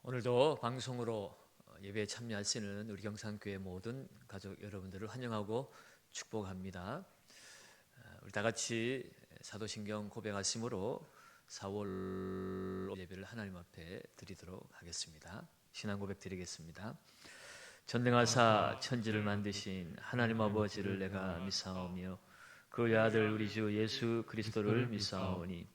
오늘도 방송으로 예배에 참여하시는 우리 경산교회 모든 가족 여러분들을 환영하고 축복합니다. 우리 다 같이 사도신경 고백하심으로 4월 예배를 하나님 앞에 드리도록 하겠습니다. 신앙 고백 드리겠습니다. 전능하사 천지를 만드신 하나님 아버지를 내가 믿사오며 그의 아들 우리 주 예수 그리스도를 믿사오니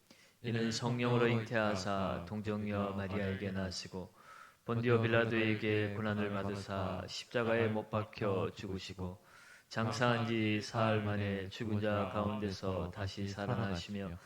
이는 성령으로 잉태하사 동정녀 마리아에게 나시고 본디오 빌라도에게 고난을 받으사 십자가에 못 박혀 죽으시고 장사한 지 사흘 만에 죽은 자 가운데서 다시 살아나시며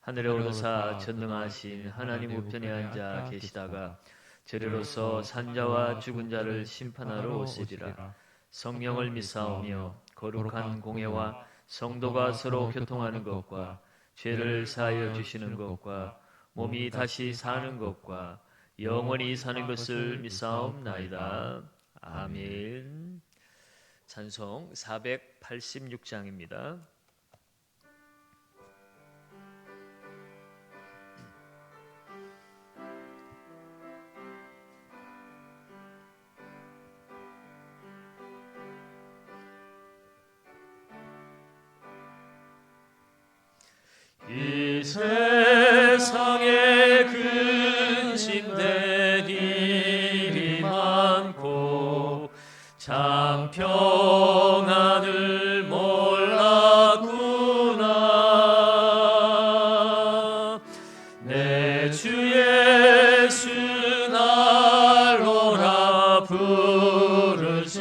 하늘에 오르사 전능하신 하나님 우편에 앉아 계시다가 저리로서 산자와 죽은 자를 심판하러 오시리라. 성령을 믿사오며 거룩한 공회와 성도가 서로 교통하는 것과 죄를 사하여 주시는 것과 몸이 다시 사는 것과 영원히 사는 것을 믿사옵나이다. 아멘. 찬송 486장입니다. 이 세상에 근심된 일이 많고 참 평안을 몰랐구나. 내 주 예수 날 오라 부르시니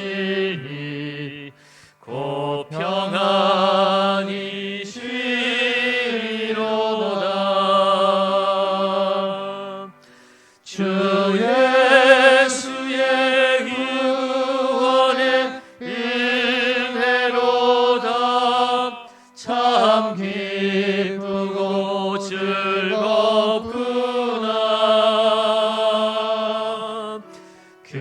곧 평안이 주 예수의 구원의 은혜로다. 참 기쁘고 즐겁구나. 그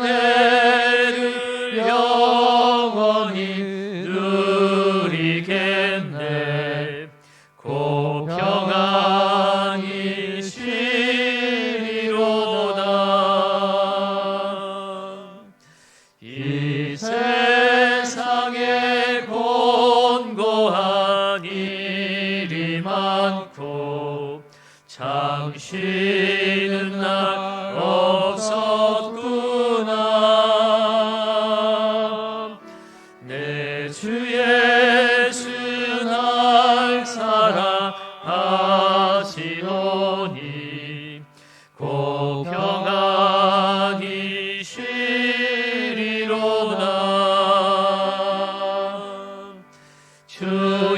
은혜를 영원히 누리겠네. 곧 평안이 이 세상에 곤고한 일이 많고 참 쉬는 날 없었구나. 내 주 예수 날 사랑하시노니 곧 평안히 주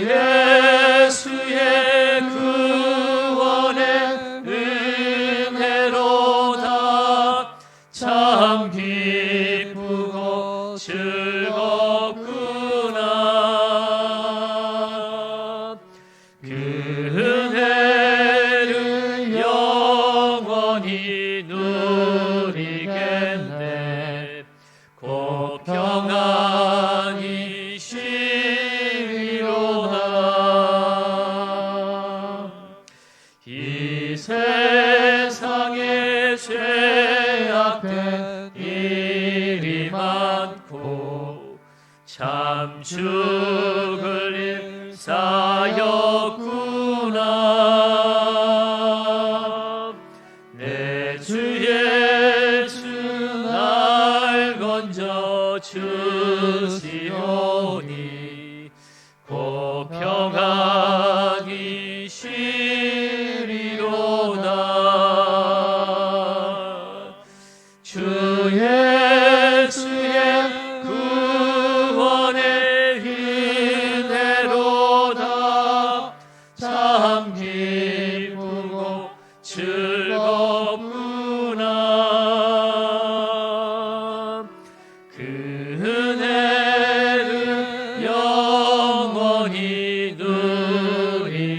예수의 구원의 은혜로다. 참 기쁘고 즐겁구나. 그 은혜를 영원히 누리겠네. 곧 평안히 이 세상에 죄악된 일이 많고 참 죽을 일 쌓였구나. 내 주 예수 날 건져 주시오니 곧 평안히 주 예수의 구원의 은혜로다. 참 기쁘고 즐겁구나. 그 은혜를 영원히 누리겠네.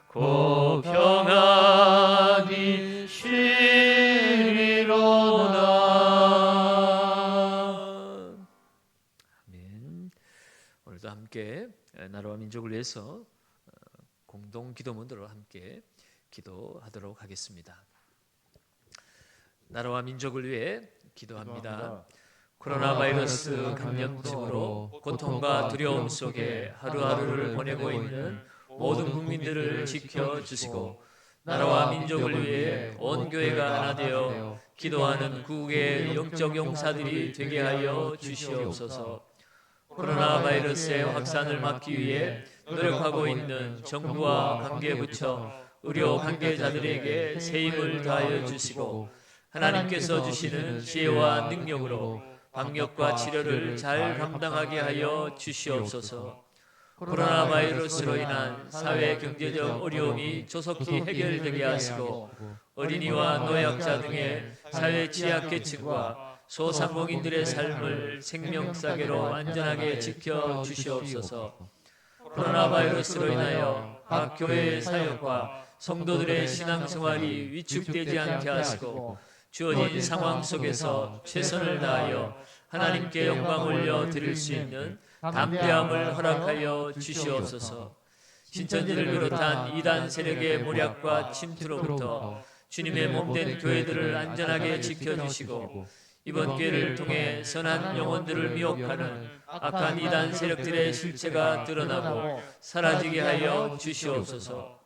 곧 평안히 아멘. 오늘도 함께 나라와 민족을 위해서 공동 기도문으로 함께 기도하도록 하겠습니다. 나라와 민족을 위해 기도합니다. 코로나 바이러스 감염증으로 고통과 두려움 속에 하루하루를 보내고 있는 모든 국민들을 지켜주시고 나라와 민족을 위해 온 교회가 하나 되어 기도하는 구국의 영적 용사들이 되게 하여 주시옵소서. 코로나 바이러스의 확산을 막기 위해 노력하고 있는 정부와 관계부처, 의료 관계자들에게 새 힘을 다하여 주시고 하나님께서 주시는 지혜와 능력으로 방역과 치료를 잘 감당하게 하여 주시옵소서. 코로나 바이러스로 인한 사회 경제적 어려움이 조속히 해결되게 하시고 어린이와 노약자 등의 사회 취약계층과 소상공인들의 삶을 생명사계로 안전하게 지켜 주시옵소서. 코로나 바이러스로 인하여 각 교회의 사역과 성도들의 신앙생활이 위축되지 않게 하시고 주어진 상황 속에서 최선을 다하여 하나님께 영광 올려 드릴 수 있는 담대함을 허락하여 주시옵소서. 신천지를 비롯한 이단 세력의 모략과 침투로부터 주님의 몸된 교회들을 안전하게 지켜주시고 이번 기회를 통해 선한 영혼들을 미혹하는 악한 이단 세력들의 실체가 드러나고 사라지게 하여 주시옵소서.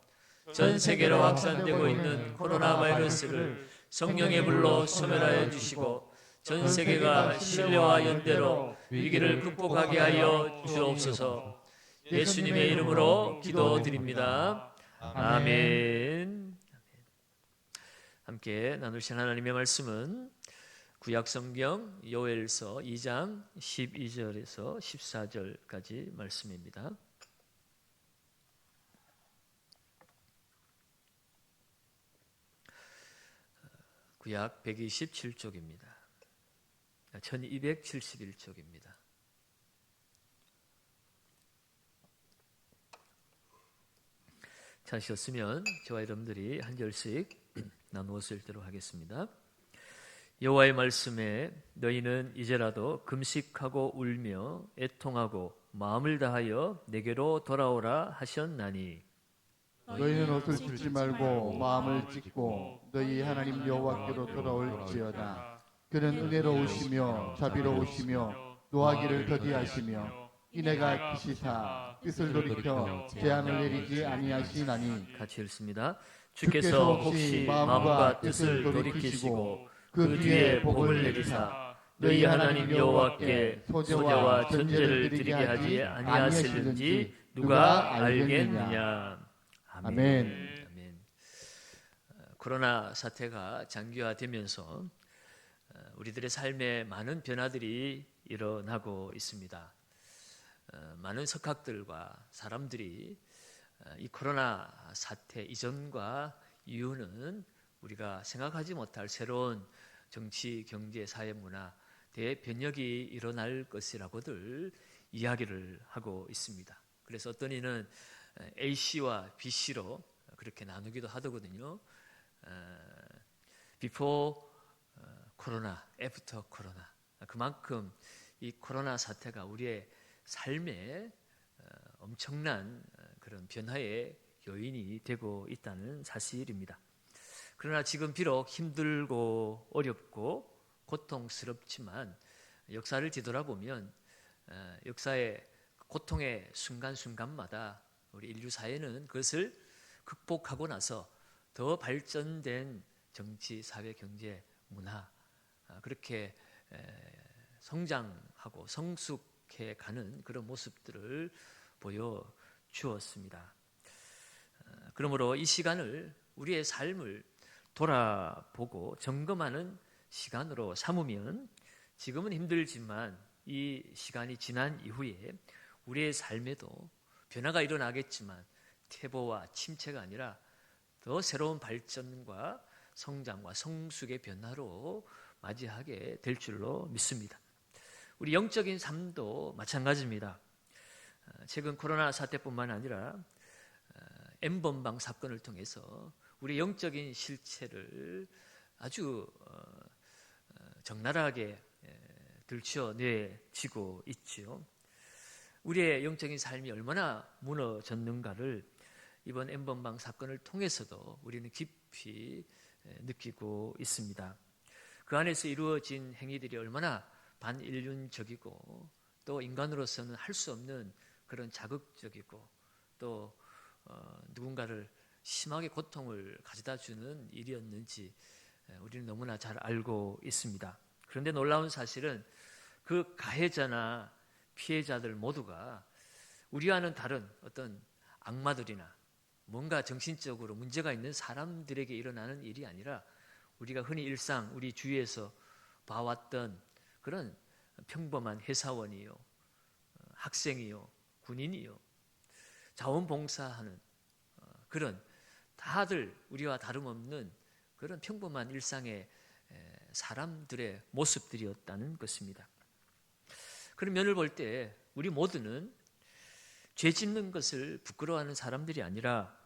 전 세계로 확산되고 있는 코로나 바이러스를 성령의 불로 소멸하여 주시고 전 세계가 신뢰와 연대로 위기를 극복하게 하여 주옵소서. 예수님의 이름으로 기도드립니다. 아멘. 함께 나누신 하나님의 말씀은 구약성경 요엘서 2장 12절에서 14절까지 말씀입니다. 구약 127쪽입니다. 1271쪽입니다. 찾으셨으면 저와 여러분들이 한 절씩 나누어서 읽도록 하겠습니다. 여호와의 말씀에 너희는 이제라도 금식하고 울며 애통하고 마음을 다하여 내게로 돌아오라 하셨나니 너희는 옷을 찢지 말고 마음을 찢고 너희 하나님 여호와께로 돌아올지어다. 그는 은혜로우시며 자비로우시며 노하기를 더디하시며 이내가 크시사 뜻을 돌이켜 재앙을 내리지 아니하시나니. 같이 읽습니다. 주께서 혹시 마음과 뜻을 돌이키시고 그 뒤에 복을 내리사 너희 하나님 여호와께 소제와 전제를 드리게 하지 아니하실는지 누가 알겠느냐. 아멘. 아멘. 코로나 사태가 장기화되면서 우리들의 삶에 많은 변화들이 일어나고 있습니다. 많은 석학들과 사람들이 이 코로나 사태 이전과 이후는 우리가 생각하지 못할 새로운 정치, 경제, 사회, 문화 대변혁이 일어날 것이라고들 이야기를 하고 있습니다. 그래서 어떤 이는 A씨와 B씨로 그렇게 나누기도 하더군요. Before 코로나, After 코로나. 그만큼 이 코로나 사태가 우리의 삶에 엄청난 그런 변화의 요인이 되고 있다는 사실입니다. 그러나 지금 비록 힘들고 어렵고 고통스럽지만 역사를 뒤돌아보면 역사의 고통의 순간순간마다 우리 인류 사회는 그것을 극복하고 나서 더 발전된 정치, 사회, 경제, 문화 그렇게 성장하고 성숙해 가는 그런 모습들을 보여주었습니다. 그러므로 이 시간을 우리의 삶을 돌아보고 점검하는 시간으로 삼으면 지금은 힘들지만 이 시간이 지난 이후에 우리의 삶에도 변화가 일어나겠지만 퇴보와 침체가 아니라 더 새로운 발전과 성장과 성숙의 변화로 맞이하게 될 줄로 믿습니다. 우리 영적인 삶도 마찬가지입니다. 최근 코로나 사태뿐만 아니라 N번방 사건을 통해서 우리 영적인 실체를 아주 적나라하게 들춰내지고 있지요. 우리의 영적인 삶이 얼마나 무너졌는가를 이번 N번방 사건을 통해서도 우리는 깊이 느끼고 있습니다. 그 안에서 이루어진 행위들이 얼마나 반인륜적이고 또 인간으로서는 할 수 없는 그런 자극적이고 또 누군가를 심하게 고통을 가져다 주는 일이었는지 우리는 너무나 잘 알고 있습니다. 그런데 놀라운 사실은 그 가해자나 피해자들 모두가 우리와는 다른 어떤 악마들이나 뭔가 정신적으로 문제가 있는 사람들에게 일어나는 일이 아니라 우리가 흔히 일상 우리 주위에서 봐왔던 그런 평범한 회사원이요, 학생이요, 군인이요, 자원봉사하는 그런 다들 우리와 다름없는 그런 평범한 일상의 사람들의 모습들이었다는 것입니다. 그런 면을 볼 때 우리 모두는 죄 짓는 것을 부끄러워하는 사람들이 아니라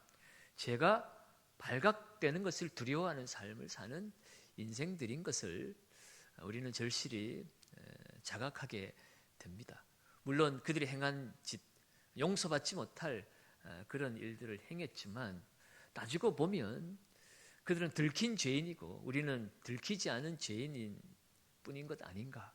죄가 발각되는 것을 두려워하는 삶을 사는 인생들인 것을 우리는 절실히 자각하게 됩니다. 물론 그들이 행한 짓, 용서받지 못할 그런 일들을 행했지만 따지고 보면 그들은 들킨 죄인이고 우리는 들키지 않은 죄인인 뿐인 것 아닌가.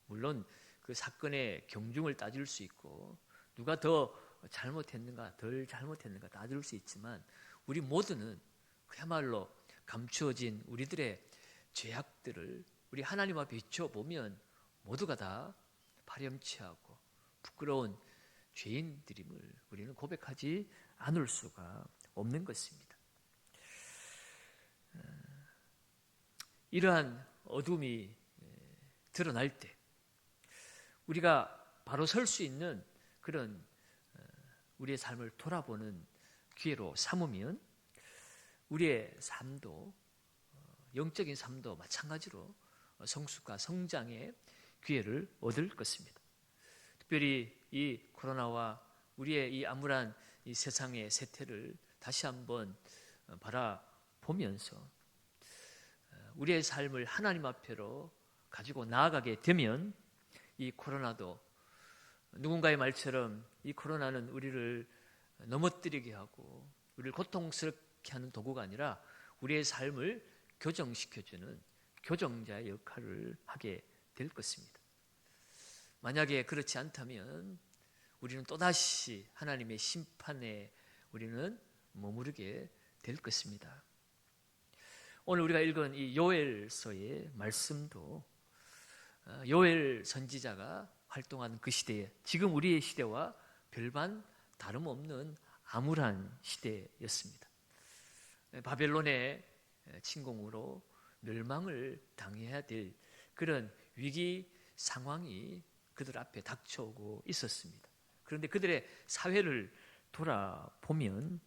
물론 그 사건의 경중을 따질 수 있고 누가 더 잘못했는가 덜 잘못했는가 따질 수 있지만 우리 모두는 그야말로 감추어진 우리들의 죄악들을 우리 하나님 앞에 비춰보면 모두가 다 파렴치하고 부끄러운 죄인들임을 우리는 고백하지 않을 수가 없는 것입니다. 이러한 어둠이 드러날 때 우리가 바로 설 수 있는 그런 우리의 삶을 돌아보는 기회로 삼으면 우리의 삶도 영적인 삶도 마찬가지로 성숙과 성장의 기회를 얻을 것입니다. 특별히 이 코로나와 우리의 이 암울한 이 세상의 세태를 다시 한번 바라보면서 우리의 삶을 하나님 앞으로 가지고 나아가게 되면 이 코로나도 누군가의 말처럼 이 코로나는 우리를 넘어뜨리게 하고 우리를 고통스럽게 하는 도구가 아니라 우리의 삶을 교정시켜주는 교정자의 역할을 하게 될 것입니다. 만약에 그렇지 않다면 우리는 또다시 하나님의 심판에 우리는 머무르게 될 것입니다. 오늘 우리가 읽은 이 요엘서의 말씀도 요엘 선지자가 활동한 그 시대에 지금 우리의 시대와 별반 다름없는 암울한 시대였습니다. 바벨론의 침공으로 멸망을 당해야 될 그런 위기 상황이 그들 앞에 닥쳐오고 있었습니다. 그런데 그들의 사회를 돌아보면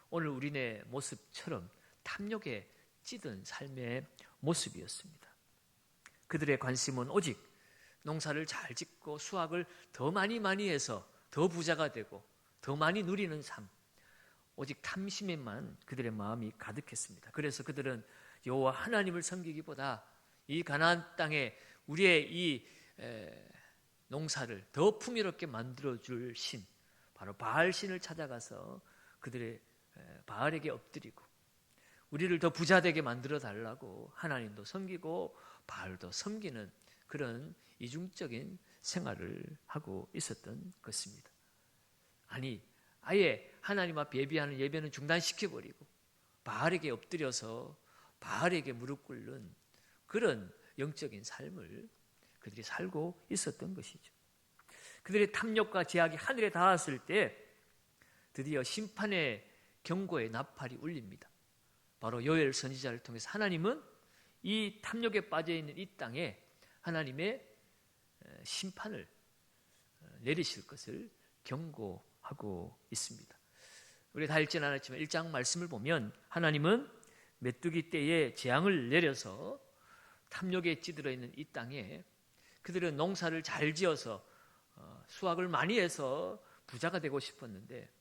오늘 우리네 모습처럼 탐욕에 찌든 삶의 모습이었습니다. 그들의 관심은 오직 농사를 잘 짓고 수확을 더 많이 해서 더 부자가 되고 더 많이 누리는 삶, 오직 탐심에만 그들의 마음이 가득했습니다. 그래서 그들은 여호와 하나님을 섬기기보다 이 가나안 땅에 우리의 이 농사를 더 풍요롭게 만들어줄 신, 바로 바알 신을 찾아가서 그들의 바알에게 엎드리고 우리를 더 부자되게 만들어 달라고 하나님도 섬기고 바알도 섬기는 그런 이중적인 생활을 하고 있었던 것입니다. 아니, 아예 하나님 앞에 예배하는 예배는 중단시켜버리고 바알에게 엎드려서 바알에게 무릎 꿇는 그런 영적인 삶을 그들이 살고 있었던 것이죠. 그들의 탐욕과 제약이 하늘에 닿았을 때 드디어 심판의 경고의 나팔이 울립니다. 바로 요엘 선지자를 통해서 하나님은 이 탐욕에 빠져있는 이 땅에 하나님의 심판을 내리실 것을 경고하고 있습니다. 우리가 다 읽지는 않았지만 1장 말씀을 보면 하나님은 메뚜기 떼에 재앙을 내려서 탐욕에 찌들어 있는 이 땅에 그들은 농사를 잘 지어서 수확을 많이 해서 부자가 되고 싶었는데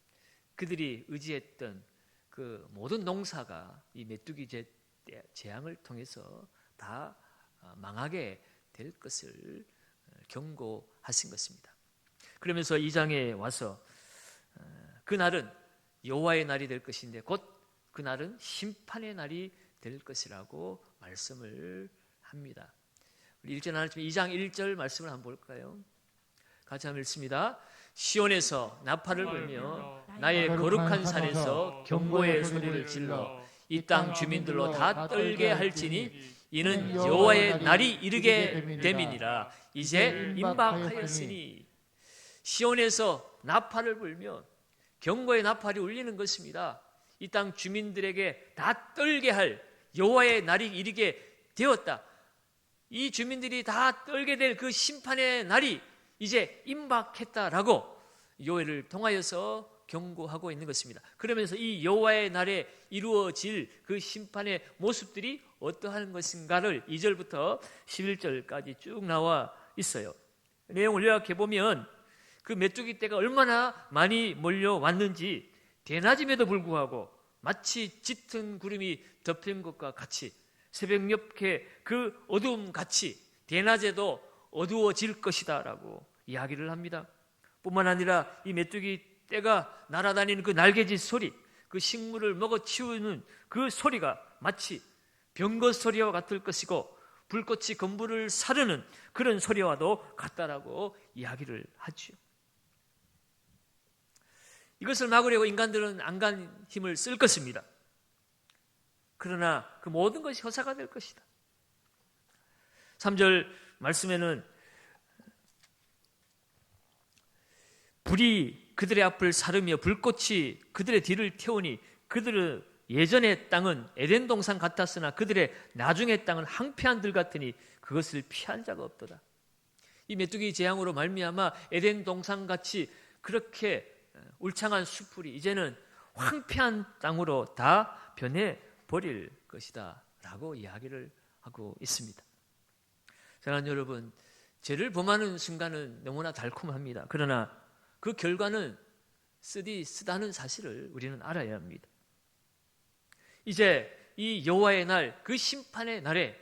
그들이 의지했던 그 모든 농사가 이 메뚜기 재앙을 통해서 다 망하게 될 것을 경고하신 것입니다. 그러면서 2장에 와서 그날은 여호와의 날이 될 것인데 곧 그날은 심판의 날이 될 것이라고 말씀을 합니다. 우리 읽지 않았지만 2장 1절 말씀을 한번 볼까요? 같이 한번 읽습니다. 시온에서 나팔을 불며 나의 거룩한 산에서 경고의 소리를 질러 이 땅 주민들로 다 떨게 할지니 이는 여호와의 날이 이르게 됨이니라. 이제 임박하였으니. 시온에서 나팔을 불며 경고의 나팔이 울리는 것입니다. 이 땅 주민들에게 다 떨게 할 여호와의 날이 이르게 되었다. 이 주민들이 다 떨게 될 그 심판의 날이 이제 임박했다라고 요엘을 통하여서 경고하고 있는 것입니다. 그러면서 이 여호와의 날에 이루어질 그 심판의 모습들이 어떠한 것인가를 2절부터 11절까지 쭉 나와 있어요. 내용을 요약해 보면 그 메뚜기 떼가 얼마나 많이 몰려왔는지 대낮임에도 불구하고 마치 짙은 구름이 덮인 것과 같이 새벽녘에 그 어두움 같이 대낮에도 어두워질 것이다 라고 이야기를 합니다. 뿐만 아니라 이 메뚜기 떼가 날아다니는 그 날개짓 소리, 그 식물을 먹어치우는 그 소리가 마치 병거 소리와 같을 것이고 불꽃이 건물을 사르는 그런 소리와도 같다라고 이야기를 하죠. 이것을 막으려고 인간들은 안간 힘을 쓸 것입니다. 그러나 그 모든 것이 허사가 될 것이다. 3절 말씀에는 불이 그들의 앞을 사르며 불꽃이 그들의 뒤를 태우니 그들의 예전의 땅은 에덴 동산 같았으나 그들의 나중의 땅은 황폐한 들 같으니 그것을 피한 자가 없도다. 이 메뚜기 재앙으로 말미암아 에덴 동산 같이 그렇게 울창한 숲풀이 이제는 황폐한 땅으로 다 변해 버릴 것이다 라고 이야기를 하고 있습니다. 사랑하는 여러분, 죄를 범하는 순간은 너무나 달콤합니다. 그러나 그 결과는 쓰다는 사실을 우리는 알아야 합니다. 이제 이 여호와의 날, 그 심판의 날에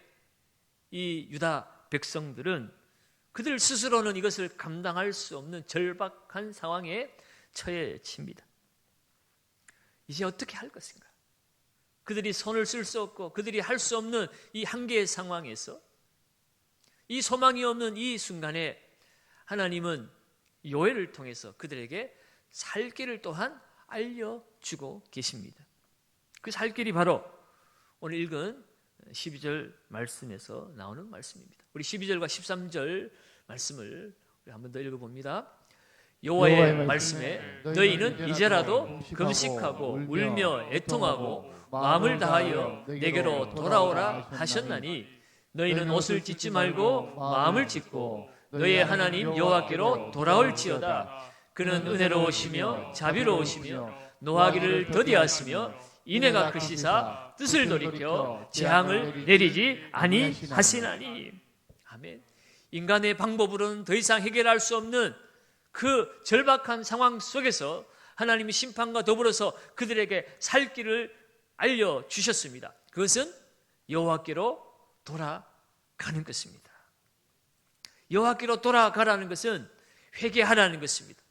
이 유다 백성들은 그들 스스로는 이것을 감당할 수 없는 절박한 상황에 처해집니다. 이제 어떻게 할 것인가? 그들이 손을 쓸 수 없고 그들이 할 수 없는 이 한계의 상황에서 이 소망이 없는 이 순간에 하나님은 요엘을 통해서 그들에게 살 길을 또한 알려주고 계십니다. 그 살 길이 바로 오늘 읽은 12절 말씀에서 나오는 말씀입니다. 우리 12절과 13절 말씀을 우리 한 번 더 읽어봅니다. 여호와의 말씀에 너희는 이제라도 금식하고 울며 애통하고 마음을 다하여 내게로 돌아오라 하셨나니 너희는 옷을 찢지 말고 마음을 찢고 너희의 하나님 여호와께로 돌아올지어다. 그는 은혜로우시며 자비로우시며 노하기를 더디하시며 인애가 크시사 뜻을 돌이켜 재앙을 내리지 아니하시나니. 아멘. 인간의 방법으로는 더 이상 해결할 수 없는 그 절박한 상황 속에서 하나님이 심판과 더불어서 그들에게 살 길을 알려주셨습니다. 그것은 여호와께로 돌아가는 것입니다. 여호와께로 돌아가라는 것은 회개하라는 것입니다.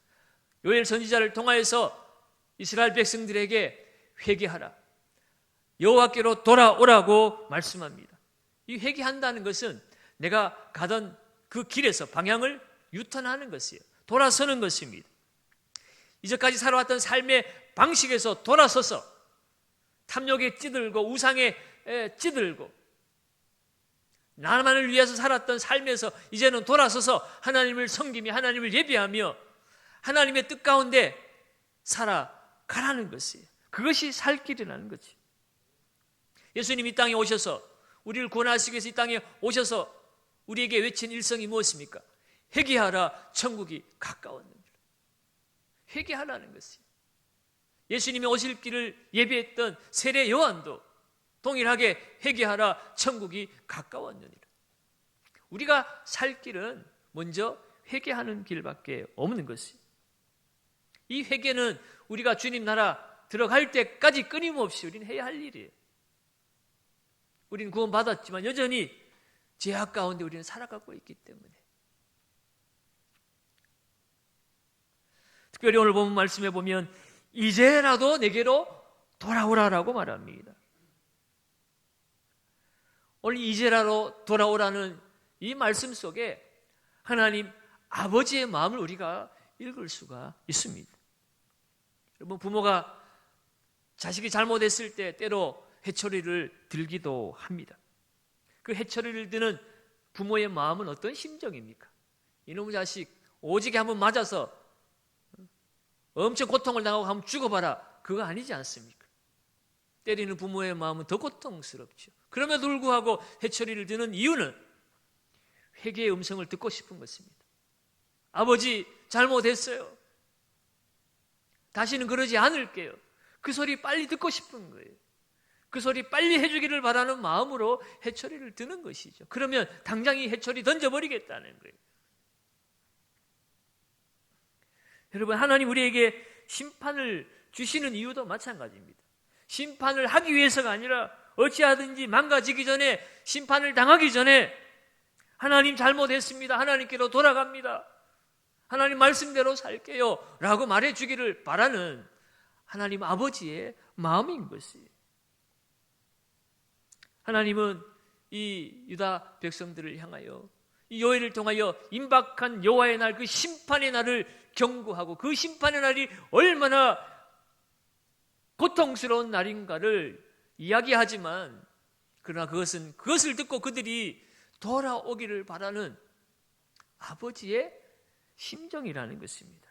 요엘 선지자를 통하여서 이스라엘 백성들에게 회개하라, 여호와께로 돌아오라고 말씀합니다. 이 회개한다는 것은 내가 가던 그 길에서 방향을 유턴하는 것이에요. 돌아서는 것입니다. 이제까지 살아왔던 삶의 방식에서 돌아서서 탐욕에 찌들고 우상에 찌들고 나만을 위해서 살았던 삶에서 이제는 돌아서서 하나님을 섬기며 하나님을 예배하며 하나님의 뜻 가운데 살아가라는 것이에요. 그것이 살 길이라는 거지. 예수님이 이 땅에 오셔서 우리를 구원하시기 위해서 이 땅에 오셔서 우리에게 외친 일성이 무엇입니까? 회개하라, 천국이 가까웠느니라. 회개하라는 것이에요. 예수님이 오실 길을 예비했던 세례 요한도 동일하게 회개하라, 천국이 가까웠느니라. 우리가 살 길은 먼저 회개하는 길밖에 없는 것이에요. 이 회개는 우리가 주님 나라 들어갈 때까지 끊임없이 우리는 해야 할 일이에요. 우리는 구원받았지만 여전히 죄악 가운데 우리는 살아가고 있기 때문에. 특별히 오늘 본 말씀에 보면 이제라도 내게로 돌아오라라고 말합니다. 오늘 이제라로 돌아오라는 이 말씀 속에 하나님 아버지의 마음을 우리가 읽을 수가 있습니다. 여러분, 부모가 자식이 잘못했을 때 때로 회초리를 들기도 합니다. 그 회초리를 드는 부모의 마음은 어떤 심정입니까? 이놈의 자식 오지게 한번 맞아서 엄청 고통을 당하고 한번 죽어봐라, 그거 아니지 않습니까? 때리는 부모의 마음은 더 고통스럽죠. 그럼에도 불구하고 회초리를 드는 이유는 회개의 음성을 듣고 싶은 것입니다. 아버지 잘못했어요, 다시는 그러지 않을게요. 그 소리 빨리 듣고 싶은 거예요. 그 소리 빨리 해주기를 바라는 마음으로 회초리를 드는 것이죠. 그러면 당장 이 회초리 던져버리겠다는 거예요. 여러분, 하나님 우리에게 심판을 주시는 이유도 마찬가지입니다. 심판을 하기 위해서가 아니라 어찌하든지 망가지기 전에, 심판을 당하기 전에 하나님 잘못했습니다, 하나님께로 돌아갑니다, 하나님 말씀대로 살게요 라고 말해주기를 바라는 하나님 아버지의 마음인 것이에요. 하나님은 이 유다 백성들을 향하여 이 요엘을 통하여 임박한 여호와의 날, 그 심판의 날을 경고하고 그 심판의 날이 얼마나 고통스러운 날인가를 이야기하지만, 그러나 그것을 듣고 그들이 돌아오기를 바라는 아버지의 심정이라는 것입니다.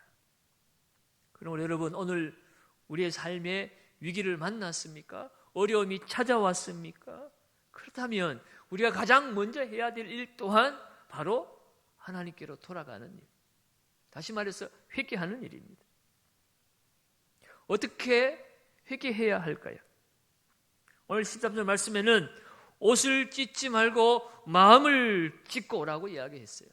그럼 여러분, 오늘 우리의 삶에 위기를 만났습니까? 어려움이 찾아왔습니까? 그렇다면 우리가 가장 먼저 해야 될 일 또한 바로 하나님께로 돌아가는 일, 다시 말해서 회개하는 일입니다. 어떻게 회개해야 할까요? 오늘 13절 말씀에는 옷을 찢지 말고 마음을 찢고 오라고 이야기했어요.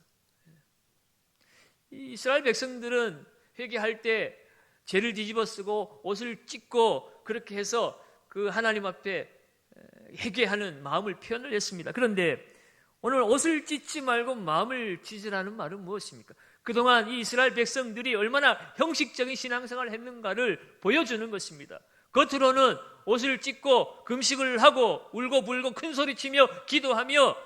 이 이스라엘 백성들은 회개할 때 죄를 뒤집어 쓰고 옷을 찢고 그렇게 해서 그 하나님 앞에 회개하는 마음을 표현을 했습니다. 그런데 오늘 옷을 찢지 말고 마음을 찢으라는 말은 무엇입니까? 그동안 이 이스라엘 백성들이 얼마나 형식적인 신앙생활을 했는가를 보여주는 것입니다. 겉으로는 옷을 찢고 금식을 하고 울고불고 큰소리치며 기도하며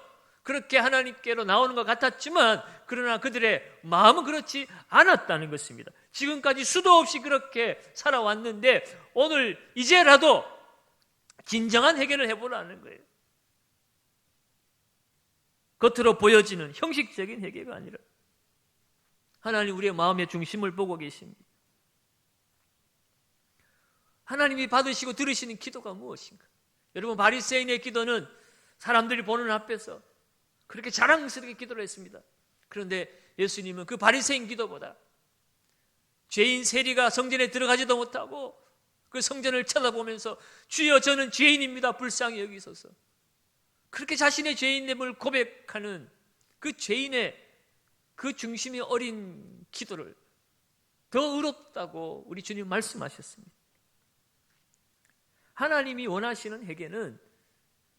그렇게 하나님께로 나오는 것 같았지만, 그러나 그들의 마음은 그렇지 않았다는 것입니다. 지금까지 수도 없이 그렇게 살아왔는데 오늘 이제라도 진정한 해결을 해보라는 거예요. 겉으로 보여지는 형식적인 회개가 아니라 하나님 우리의 마음의 중심을 보고 계십니다. 하나님이 받으시고 들으시는 기도가 무엇인가? 여러분, 바리새인의 기도는 사람들이 보는 앞에서 그렇게 자랑스럽게 기도를 했습니다. 그런데 예수님은 그 바리새인 기도보다 죄인 세리가 성전에 들어가지도 못하고 그 성전을 쳐다보면서 주여 저는 죄인입니다, 불쌍히 여기소서, 그렇게 자신의 죄인됨을 고백하는 그 죄인의 그 중심이 어린 기도를 더 의롭다고 우리 주님 말씀하셨습니다. 하나님이 원하시는 회개는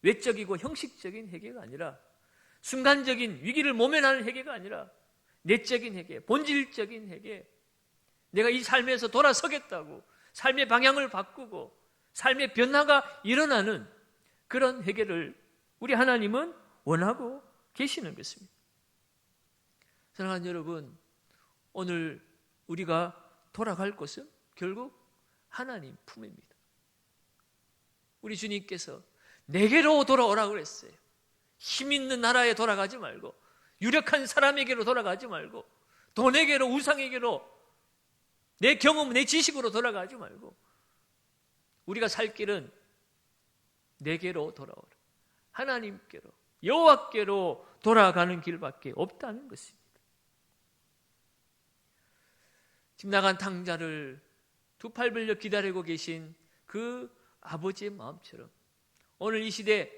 외적이고 형식적인 회개가 아니라, 순간적인 위기를 모면하는 회개가 아니라 내적인 회개, 본질적인 회개, 내가 이 삶에서 돌아서겠다고 삶의 방향을 바꾸고 삶의 변화가 일어나는 그런 회개를 우리 하나님은 원하고 계시는 것입니다. 사랑하는 여러분, 오늘 우리가 돌아갈 곳은 결국 하나님 품입니다. 우리 주님께서 내게로 돌아오라고 그랬어요. 힘 있는 나라에 돌아가지 말고, 유력한 사람에게로 돌아가지 말고, 돈에게로, 우상에게로, 내 경험, 내 지식으로 돌아가지 말고 우리가 살 길은 내게로 돌아오라, 하나님께로, 여호와께로 돌아가는 길밖에 없다는 것입니다. 집 나간 탕자를 두 팔 벌려 기다리고 계신 그 아버지의 마음처럼 오늘 이 시대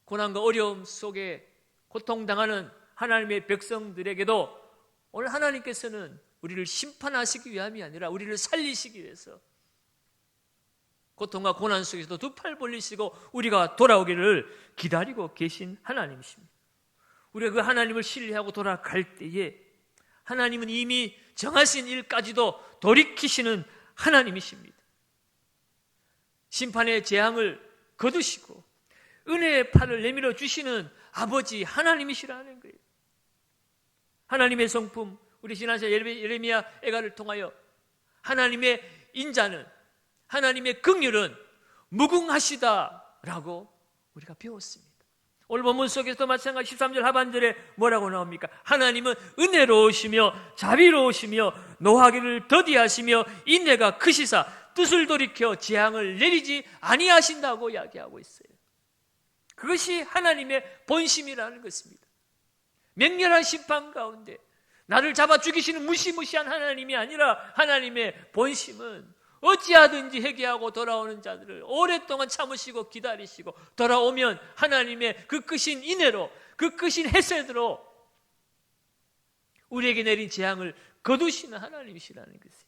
고난과 어려움 속에 고통당하는 하나님의 백성들에게도 오늘 하나님께서는 우리를 심판하시기 위함이 아니라 우리를 살리시기 위해서 고통과 고난 속에서도 두 팔 벌리시고 우리가 돌아오기를 기다리고 계신 하나님이십니다. 우리가 그 하나님을 신뢰하고 돌아갈 때에 하나님은 이미 정하신 일까지도 돌이키시는 하나님이십니다. 심판의 재앙을 거두시고 은혜의 팔을 내밀어 주시는 아버지 하나님이시라는 거예요. 하나님의 성품, 우리 지난주에 예레미야 애가를 통하여 하나님의 인자는, 하나님의 긍휼은 무궁하시다라고 우리가 배웠습니다. 오늘 본문 속에서도 마찬가지 13절 하반절에 뭐라고 나옵니까? 하나님은 은혜로우시며 자비로우시며 노하기를 더디하시며 인내가 크시사 뜻을 돌이켜 재앙을 내리지 아니하신다고 이야기하고 있어요. 그것이 하나님의 본심이라는 것입니다. 맹렬한 심판 가운데 나를 잡아 죽이시는 무시무시한 하나님이 아니라 하나님의 본심은 어찌하든지 회개하고 돌아오는 자들을 오랫동안 참으시고 기다리시고 돌아오면 하나님의 그 크신 인애로, 그 크신 헤세드로 우리에게 내린 재앙을 거두시는 하나님이시라는 것이에요.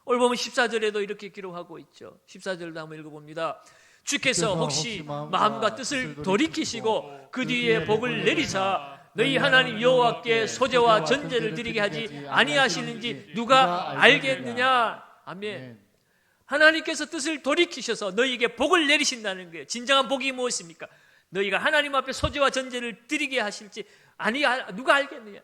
오늘 보면 14절에도 이렇게 기록하고 있죠. 14절도 한번 읽어봅니다. 주께서 혹시 마음과 뜻을 돌이키시고 그 뒤에 복을 내리사 너희 하나님 여호와께 소제와 전제를 드리게 하지 아니하시는지 누가 알겠느냐. 아멘. 하나님께서 뜻을 돌이키셔서 너희에게 복을 내리신다는 거예요. 진정한 복이 무엇입니까? 너희가 하나님 앞에 소제와 전제를 드리게 하실지 누가 알겠느냐.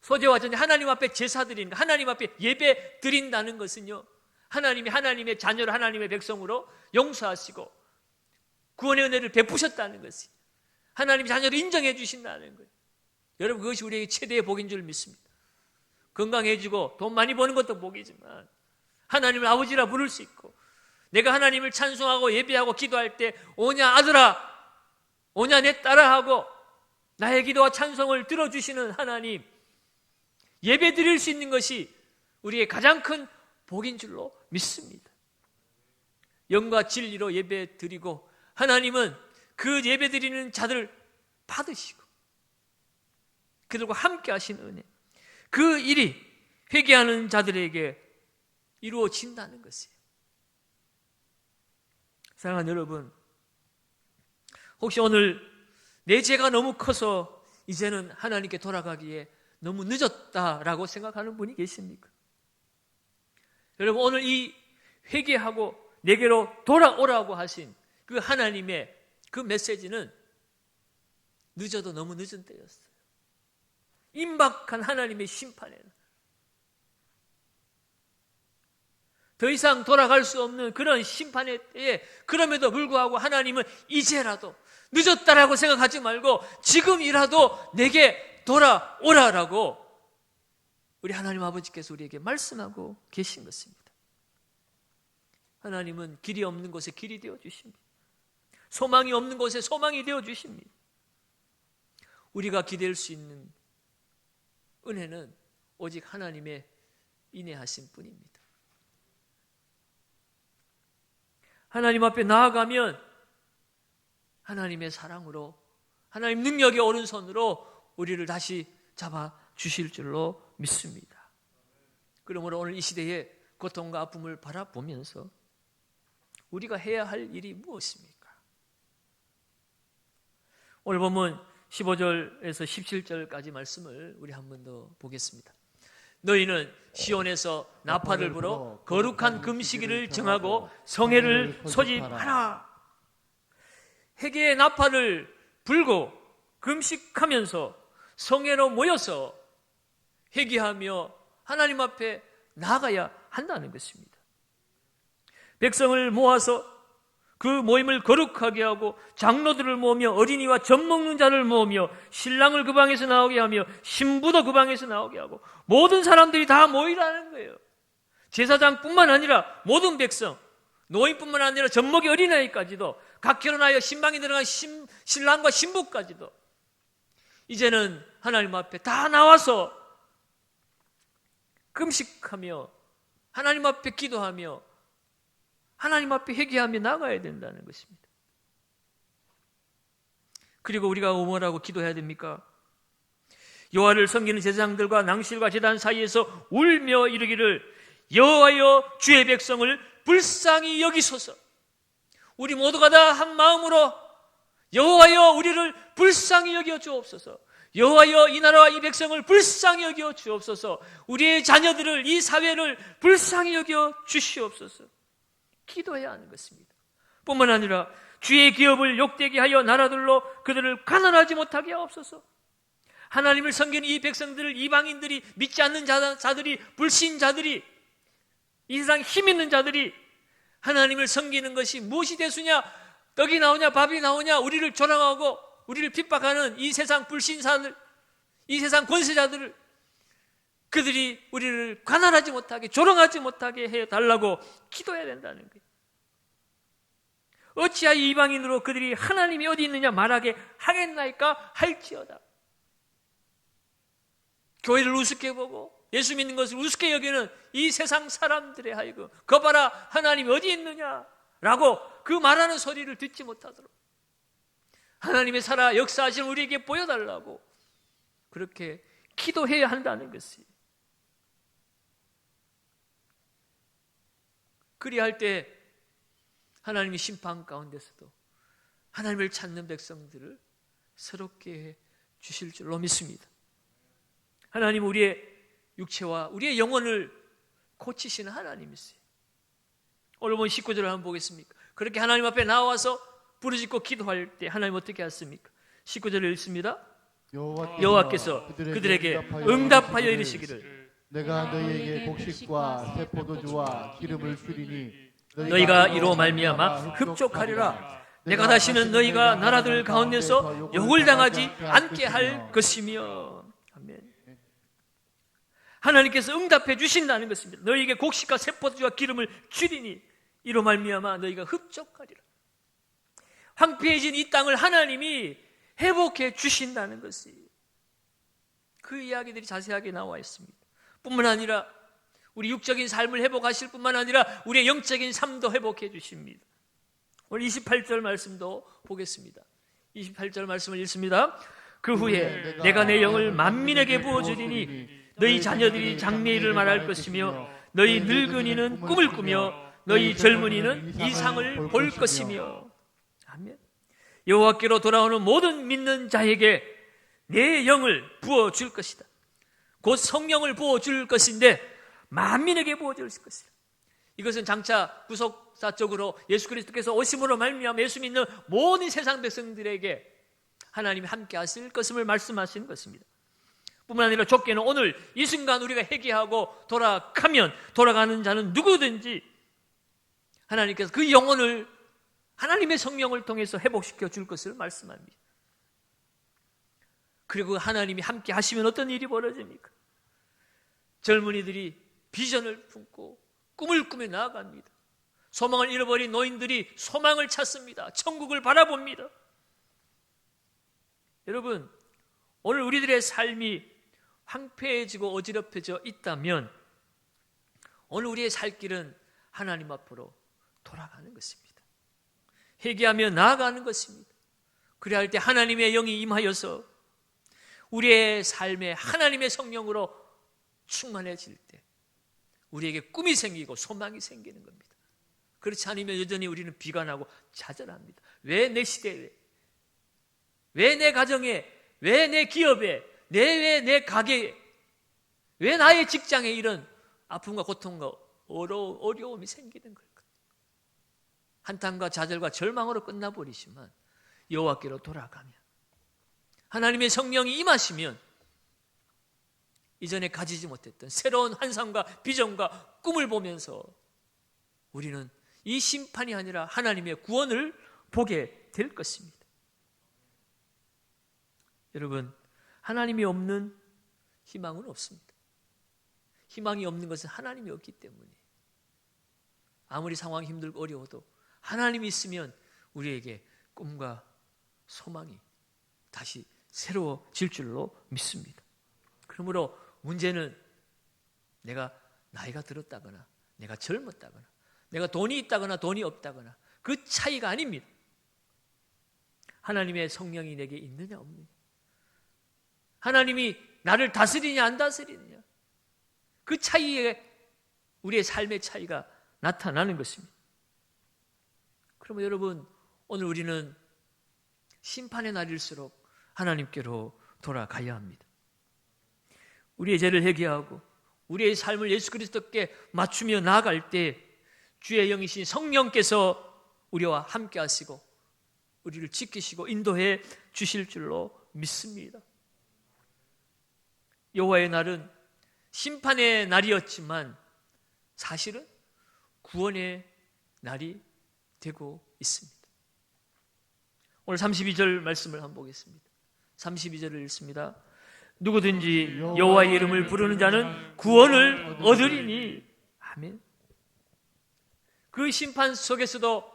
소제와 전제, 하나님 앞에 제사 드리는 거, 하나님 앞에 예배 드린다는 것은요, 하나님이 하나님의 자녀로 하나님의 백성으로 용서하시고 구원의 은혜를 베푸셨다는 것이 하나님 자녀를 인정해 주신다는 거예요. 여러분, 그것이 우리에게 최대의 복인 줄 믿습니다. 건강해지고 돈 많이 버는 것도 복이지만 하나님을 아버지라 부를 수 있고 내가 하나님을 찬송하고 예배하고 기도할 때 오냐 아들아 오냐 내 딸아 하고 나의 기도와 찬송을 들어주시는 하나님, 예배 드릴 수 있는 것이 우리의 가장 큰 복인 줄로 믿습니다. 영과 진리로 예배 드리고 하나님은 그 예배 드리는 자들을 받으시고 그들과 함께 하신 은혜, 그 일이 회개하는 자들에게 이루어진다는 것이에요. 사랑하는 여러분, 혹시 오늘 내 죄가 너무 커서 이제는 하나님께 돌아가기에 너무 늦었다라고 생각하는 분이 계십니까? 여러분, 오늘 이 회개하고 내게로 돌아오라고 하신 그 하나님의 그 메시지는 늦어도 너무 늦은 때였어요. 임박한 하나님의 심판에는 더 이상 돌아갈 수 없는 그런 심판의 때에 그럼에도 불구하고 하나님은 이제라도 늦었다라고 생각하지 말고 지금이라도 내게 돌아오라라고 우리 하나님 아버지께서 우리에게 말씀하고 계신 것입니다. 하나님은 길이 없는 곳에 길이 되어 주십니다. 소망이 없는 곳에 소망이 되어 주십니다. 우리가 기댈 수 있는 은혜는 오직 하나님의 인내하신 뿐입니다. 하나님 앞에 나아가면 하나님의 사랑으로, 하나님 능력의 오른손으로 우리를 다시 잡아 주실 줄로 믿습니다. 그러므로 오늘 이 시대의 고통과 아픔을 바라보면서 우리가 해야 할 일이 무엇입니까? 오늘 보면 15절에서 17절까지 말씀을 우리 한 번 더 보겠습니다. 너희는 시온에서 나팔을 불어 거룩한 금식일을 정하고 성회를 소집하라. 회개의 나팔을 불고 금식하면서 성회로 모여서 회개하며 하나님 앞에 나아가야 한다는 것입니다. 백성을 모아서 그 모임을 거룩하게 하고 장로들을 모으며 어린이와 젖 먹는 자를 모으며 신랑을 그 방에서 나오게 하며 신부도 그 방에서 나오게 하고 모든 사람들이 다 모이라는 거예요. 제사장뿐만 아니라 모든 백성, 노인뿐만 아니라 젖 먹이 어린아이까지도, 각 결혼하여 신방에 들어간 신랑과 신부까지도 이제는 하나님 앞에 다 나와서 금식하며 하나님 앞에 기도하며 하나님 앞에 회개하며 나가야 된다는 것입니다. 그리고 우리가 뭐라고 기도해야 됩니까? 여호와를 섬기는 제사장들과 낭실과 제단 사이에서 울며 이르기를 여호와여 주의 백성을 불쌍히 여기소서. 우리 모두가 다 한 마음으로 여호와여 우리를 불쌍히 여겨 주옵소서. 여호와여 이 나라와 이 백성을 불쌍히 여겨 주옵소서. 우리의 자녀들을, 이 사회를 불쌍히 여겨 주시옵소서. 기도해야 하는 것입니다. 뿐만 아니라 주의 기업을 욕되게 하여 나라들로 그들을 가난하지 못하게 하옵소서. 하나님을 섬기는 이 백성들을 이방인들이, 믿지 않는 자들이, 불신자들이, 이 세상 힘 있는 자들이 하나님을 섬기는 것이 무엇이 대수냐? 떡이 나오냐 밥이 나오냐? 우리를 조롱하고 우리를 핍박하는 이 세상 불신자들, 이 세상 권세자들을, 그들이 우리를 가난하지 못하게, 조롱하지 못하게 해달라고 기도해야 된다는 거예요. 어찌하여 이방인으로 그들이 하나님이 어디 있느냐 말하게 하겠나이까 할지어다. 교회를 우습게 보고 예수 믿는 것을 우습게 여기는 이 세상 사람들의 하여금 거 봐라 하나님이 어디 있느냐라고 그 말하는 소리를 듣지 못하도록 하나님의 살아 역사하시는 우리에게 보여달라고 그렇게 기도해야 한다는 것이. 그리할 때 하나님이 심판 가운데서도 하나님을 찾는 백성들을 새롭게 해 주실 줄로 믿습니다. 하나님 우리의 육체와 우리의 영혼을 고치시는 하나님이세요. 오늘 본 19절을 한번 보겠습니까? 그렇게 하나님 앞에 나와서 부르짖고 기도할 때 하나님 어떻게 하십니까? 19절을 읽습니다. 여호와께서 그들에게 응답하여 이르시기를 내가 너희에게 곡식과 새 포도주와 기름을 주리니 너희가 이로 말미암아 흡족하리라. 내가 다시는 너희가 나라들 가운데서 욕을 당하지 않게 할 것이며. 아멘. 하나님께서 응답해 주신다는 것입니다. 너희에게 곡식과 새 포도주와 기름을 주리니 이로 말미암아 너희가 흡족하리라. 황폐해진 이 땅을 하나님이 회복해 주신다는 것이, 그 이야기들이 자세하게 나와 있습니다. 뿐만 아니라 우리 육적인 삶을 회복하실 뿐만 아니라 우리의 영적인 삶도 회복해 주십니다. 오늘 28절 말씀도 보겠습니다. 28절 말씀을 읽습니다. 그 후에 내가 내 영을 만민에게 부어주리니 너희 자녀들이 장래일을 말할 것이며 너희 늙은이는 꿈을 꾸며 너희 젊은이는 이상을 볼 것이며. 아멘. 여호와께로 돌아오는 모든 믿는 자에게 내 영을 부어줄 것이다. 곧 성령을 부어줄 것인데 만민에게 부어줄 것이다. 이것은 장차 구속사적으로 예수 그리스도께서 오심으로 말미암아 예수 믿는 모든 세상 백성들에게 하나님이 함께 하실 것임을 말씀하시는 것입니다. 뿐만 아니라 좁게는 오늘 이 순간 우리가 회개하고 돌아가면 돌아가는 자는 누구든지 하나님께서 그 영혼을 하나님의 성령을 통해서 회복시켜 줄 것을 말씀합니다. 그리고 하나님이 함께 하시면 어떤 일이 벌어집니까? 젊은이들이 비전을 품고 꿈을 꾸며 나아갑니다. 소망을 잃어버린 노인들이 소망을 찾습니다. 천국을 바라봅니다. 여러분, 오늘 우리들의 삶이 황폐해지고 어지럽혀져 있다면 오늘 우리의 살 길은 하나님 앞으로 돌아가는 것입니다. 회개하며 나아가는 것입니다. 그래야 할 때 하나님의 영이 임하여서 우리의 삶에 하나님의 성령으로 충만해질 때 우리에게 꿈이 생기고 소망이 생기는 겁니다. 그렇지 않으면 여전히 우리는 비관하고 좌절합니다. 왜 내 시대에, 왜 내 가정에, 왜 내 기업에, 왜 내 가게에, 왜 나의 직장에 이런 아픔과 고통과 어려움이 생기는 걸까? 한탄과 좌절과 절망으로 끝나버리지만 여호와께로 돌아가면 하나님의 성령이 임하시면 이전에 가지지 못했던 새로운 환상과 비전과 꿈을 보면서 우리는 이 심판이 아니라 하나님의 구원을 보게 될 것입니다. 여러분, 하나님이 없는 희망은 없습니다. 희망이 없는 것은 하나님이 없기 때문에 아무리 상황이 힘들고 어려워도 하나님이 있으면 우리에게 꿈과 소망이 다시 새로워질 줄로 믿습니다. 그러므로 문제는 내가 나이가 들었다거나 내가 젊었다거나 내가 돈이 있다거나 돈이 없다거나 그 차이가 아닙니다. 하나님의 성령이 내게 있느냐 없느냐, 하나님이 나를 다스리냐 안 다스리느냐, 그 차이에 우리의 삶의 차이가 나타나는 것입니다. 그러면 여러분, 오늘 우리는 심판의 날일수록 하나님께로 돌아가야 합니다. 우리의 죄를 회개하고 우리의 삶을 예수 그리스도께 맞추며 나아갈 때 주의 영이신 성령께서 우리와 함께 하시고 우리를 지키시고 인도해 주실 줄로 믿습니다. 여호와의 날은 심판의 날이었지만 사실은 구원의 날이 되고 있습니다. 오늘 32절 말씀을 한번 보겠습니다. 32절을 읽습니다. 누구든지 여호와의 이름을 부르는 자는 구원을 얻으리니. 아멘. 그 심판 속에서도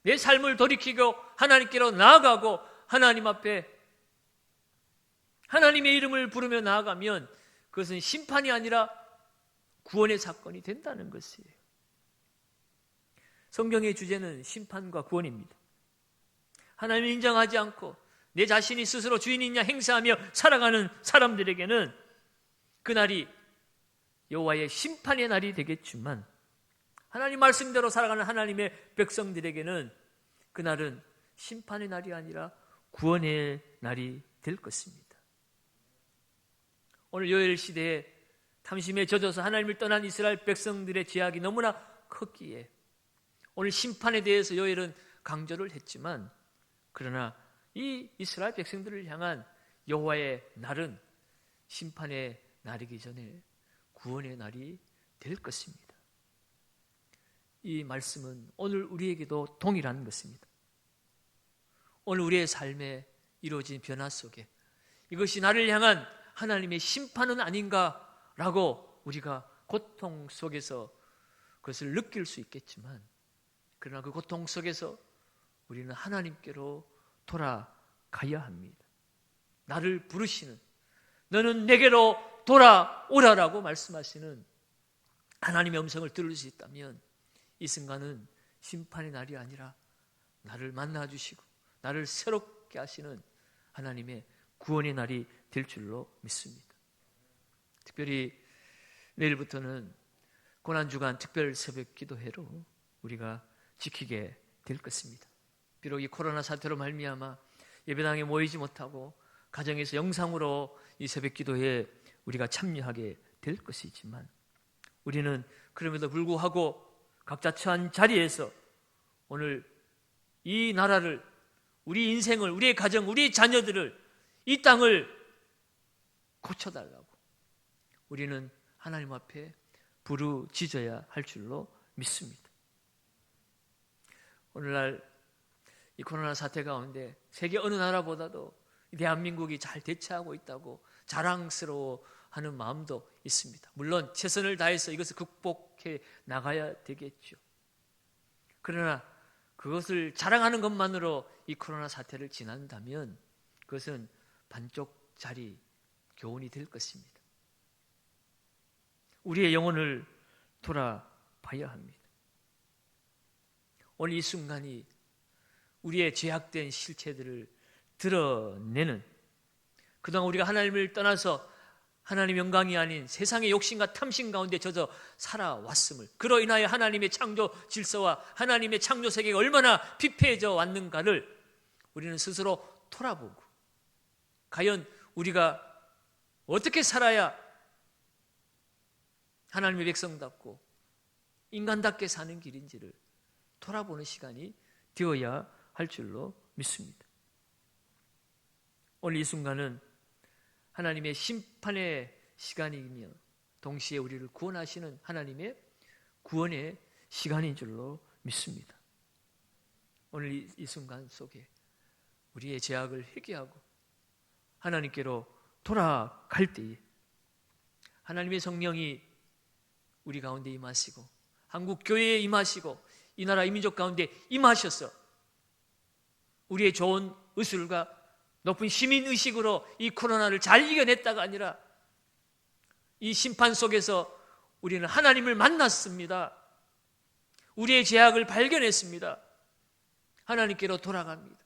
내 삶을 돌이키고 하나님께로 나아가고 하나님 앞에 하나님의 이름을 부르며 나아가면 그것은 심판이 아니라 구원의 사건이 된다는 것이에요. 성경의 주제는 심판과 구원입니다. 하나님을 인정하지 않고 내 자신이 스스로 주인이냐 행사하며 살아가는 사람들에게는 그날이 여호와의 심판의 날이 되겠지만 하나님 말씀대로 살아가는 하나님의 백성들에게는 그날은 심판의 날이 아니라 구원의 날이 될 것입니다. 오늘 요엘 시대에 탐심에 젖어서 하나님을 떠난 이스라엘 백성들의 죄악이 너무나 컸기에 오늘 심판에 대해서 요엘은 강조를 했지만 그러나 이 이스라엘 백성들을 향한 여호와의 날은 심판의 날이기 전에 구원의 날이 될 것입니다. 이 말씀은 오늘 우리에게도 동일한 것입니다. 오늘 우리의 삶에 이루어진 변화 속에 이것이 나를 향한 하나님의 심판은 아닌가라고 우리가 고통 속에서 그것을 느낄 수 있겠지만 그러나 그 고통 속에서 우리는 하나님께로 돌아가야 합니다. 나를 부르시는 너는 내게로 돌아오라라고 말씀하시는 하나님의 음성을 들을 수 있다면 이 순간은 심판의 날이 아니라 나를 만나주시고 나를 새롭게 하시는 하나님의 구원의 날이 될 줄로 믿습니다. 특별히 내일부터는 고난주간 특별 새벽 기도회로 우리가 지키게 될 것입니다. 비록 이 코로나 사태로 말미암아 예배당에 모이지 못하고 가정에서 영상으로 이 새벽 기도회에 우리가 참여하게 될 것이지만 우리는 그럼에도 불구하고 각자 처한 자리에서 오늘 이 나라를 우리 인생을 우리의 가정 우리의 자녀들을 이 땅을 고쳐달라고 우리는 하나님 앞에 부르짖어야 할 줄로 믿습니다. 오늘날 이 코로나 사태 가운데 세계 어느 나라보다도 대한민국이 잘 대처하고 있다고 자랑스러워하는 마음도 있습니다. 물론 최선을 다해서 이것을 극복해 나가야 되겠죠. 그러나 그것을 자랑하는 것만으로 이 코로나 사태를 지난다면 그것은 반쪽짜리 교훈이 될 것입니다. 우리의 영혼을 돌아봐야 합니다. 오늘 이 순간이 우리의 죄악된 실체들을 드러내는 그동안 우리가 하나님을 떠나서 하나님 영광이 아닌 세상의 욕심과 탐심 가운데 젖어 살아왔음을 그로 인하여 하나님의 창조 질서와 하나님의 창조 세계가 얼마나 피폐해져 왔는가를 우리는 스스로 돌아보고 과연 우리가 어떻게 살아야 하나님의 백성답고 인간답게 사는 길인지를 돌아보는 시간이 되어야 할 줄로 믿습니다. 오늘 이 순간은 하나님의 심판의 시간이며 동시에 우리를 구원하시는 하나님의 구원의 시간인 줄로 믿습니다. 오늘 이 순간 속에 우리의 죄악을 회개하고 하나님께로 돌아갈 때에 하나님의 성령이 우리 가운데 임하시고 한국 교회에 임하시고 이 나라 이 민족 가운데 임하셔서 우리의 좋은 의술과 높은 시민의식으로 이 코로나를 잘 이겨냈다가 아니라 이 심판 속에서 우리는 하나님을 만났습니다. 우리의 죄악을 발견했습니다. 하나님께로 돌아갑니다.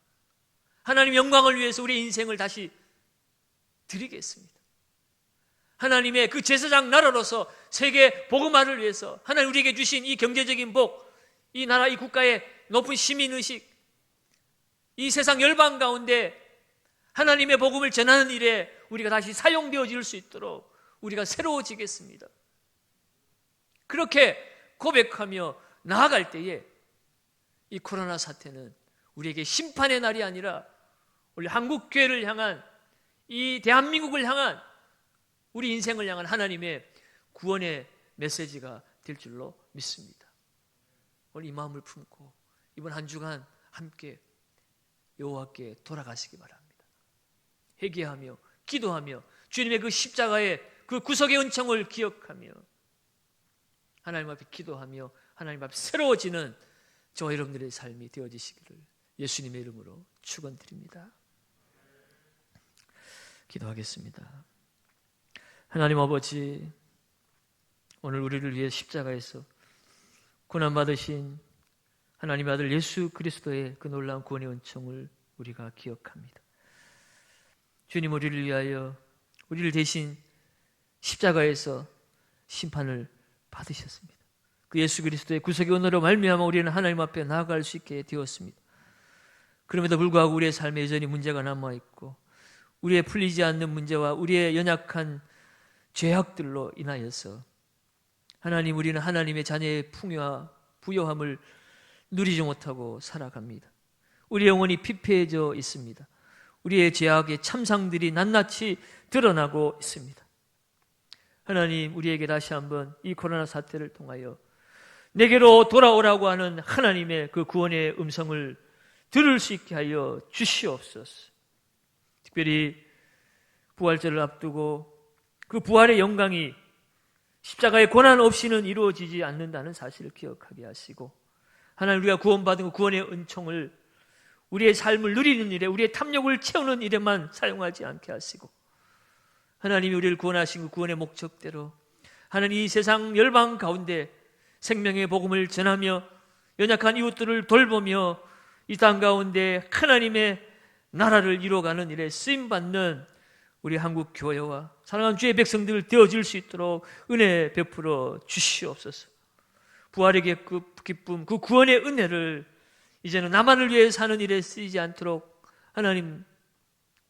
하나님 영광을 위해서 우리의 인생을 다시 드리겠습니다. 하나님의 그 제사장 나라로서 세계 복음화를 위해서 하나님 우리에게 주신 이 경제적인 복, 이 나라 이 국가의 높은 시민의식, 이 세상 열방 가운데 하나님의 복음을 전하는 일에 우리가 다시 사용되어질 수 있도록 우리가 새로워지겠습니다. 그렇게 고백하며 나아갈 때에 이 코로나 사태는 우리에게 심판의 날이 아니라 우리 한국 교회를 향한, 이 대한민국을 향한, 우리 인생을 향한 하나님의 구원의 메시지가 될 줄로 믿습니다. 오늘 이 마음을 품고 이번 한 주간 함께 여호와께 돌아가시기 바랍니다. 회개하며 기도하며 주님의 그 십자가의 그 구속의 은총을 기억하며 하나님 앞에 기도하며 하나님 앞에 새로워지는 저와 여러분들의 삶이 되어지시기를 예수님의 이름으로 축원드립니다. 기도하겠습니다. 하나님 아버지, 오늘 우리를 위해 십자가에서 고난받으신 하나님의 아들 예수 그리스도의 그 놀라운 구원의 은총을 우리가 기억합니다. 주님, 우리를 위하여 우리를 대신 십자가에서 심판을 받으셨습니다. 그 예수 그리스도의 구속의 은혜로 말미암아 우리는 하나님 앞에 나아갈 수 있게 되었습니다. 그럼에도 불구하고 우리의 삶에 여전히 문제가 남아있고 우리의 풀리지 않는 문제와 우리의 연약한 죄악들로 인하여서 하나님, 우리는 하나님의 자녀의 풍요와 부요함을 누리지 못하고 살아갑니다. 우리의 영혼이 피폐해져 있습니다. 우리의 죄악의 참상들이 낱낱이 드러나고 있습니다. 하나님, 우리에게 다시 한번 이 코로나 사태를 통하여 내게로 돌아오라고 하는 하나님의 그 구원의 음성을 들을 수 있게 하여 주시옵소서. 특별히 부활절을 앞두고 그 부활의 영광이 십자가의 고난 없이는 이루어지지 않는다는 사실을 기억하게 하시고, 하나님, 우리가 구원받은 그 구원의 은총을 우리의 삶을 누리는 일에, 우리의 탐욕을 채우는 일에만 사용하지 않게 하시고, 하나님이 우리를 구원하신 그 구원의 목적대로 하나님 이 세상 열방 가운데 생명의 복음을 전하며 연약한 이웃들을 돌보며 이 땅 가운데 하나님의 나라를 이루어가는 일에 쓰임받는 우리 한국 교회와 사랑하는 주의 백성들 되어질 수 있도록 은혜 베풀어 주시옵소서. 부활의 기쁨, 그 구원의 은혜를 이제는 나만을 위해 사는 일에 쓰이지 않도록 하나님,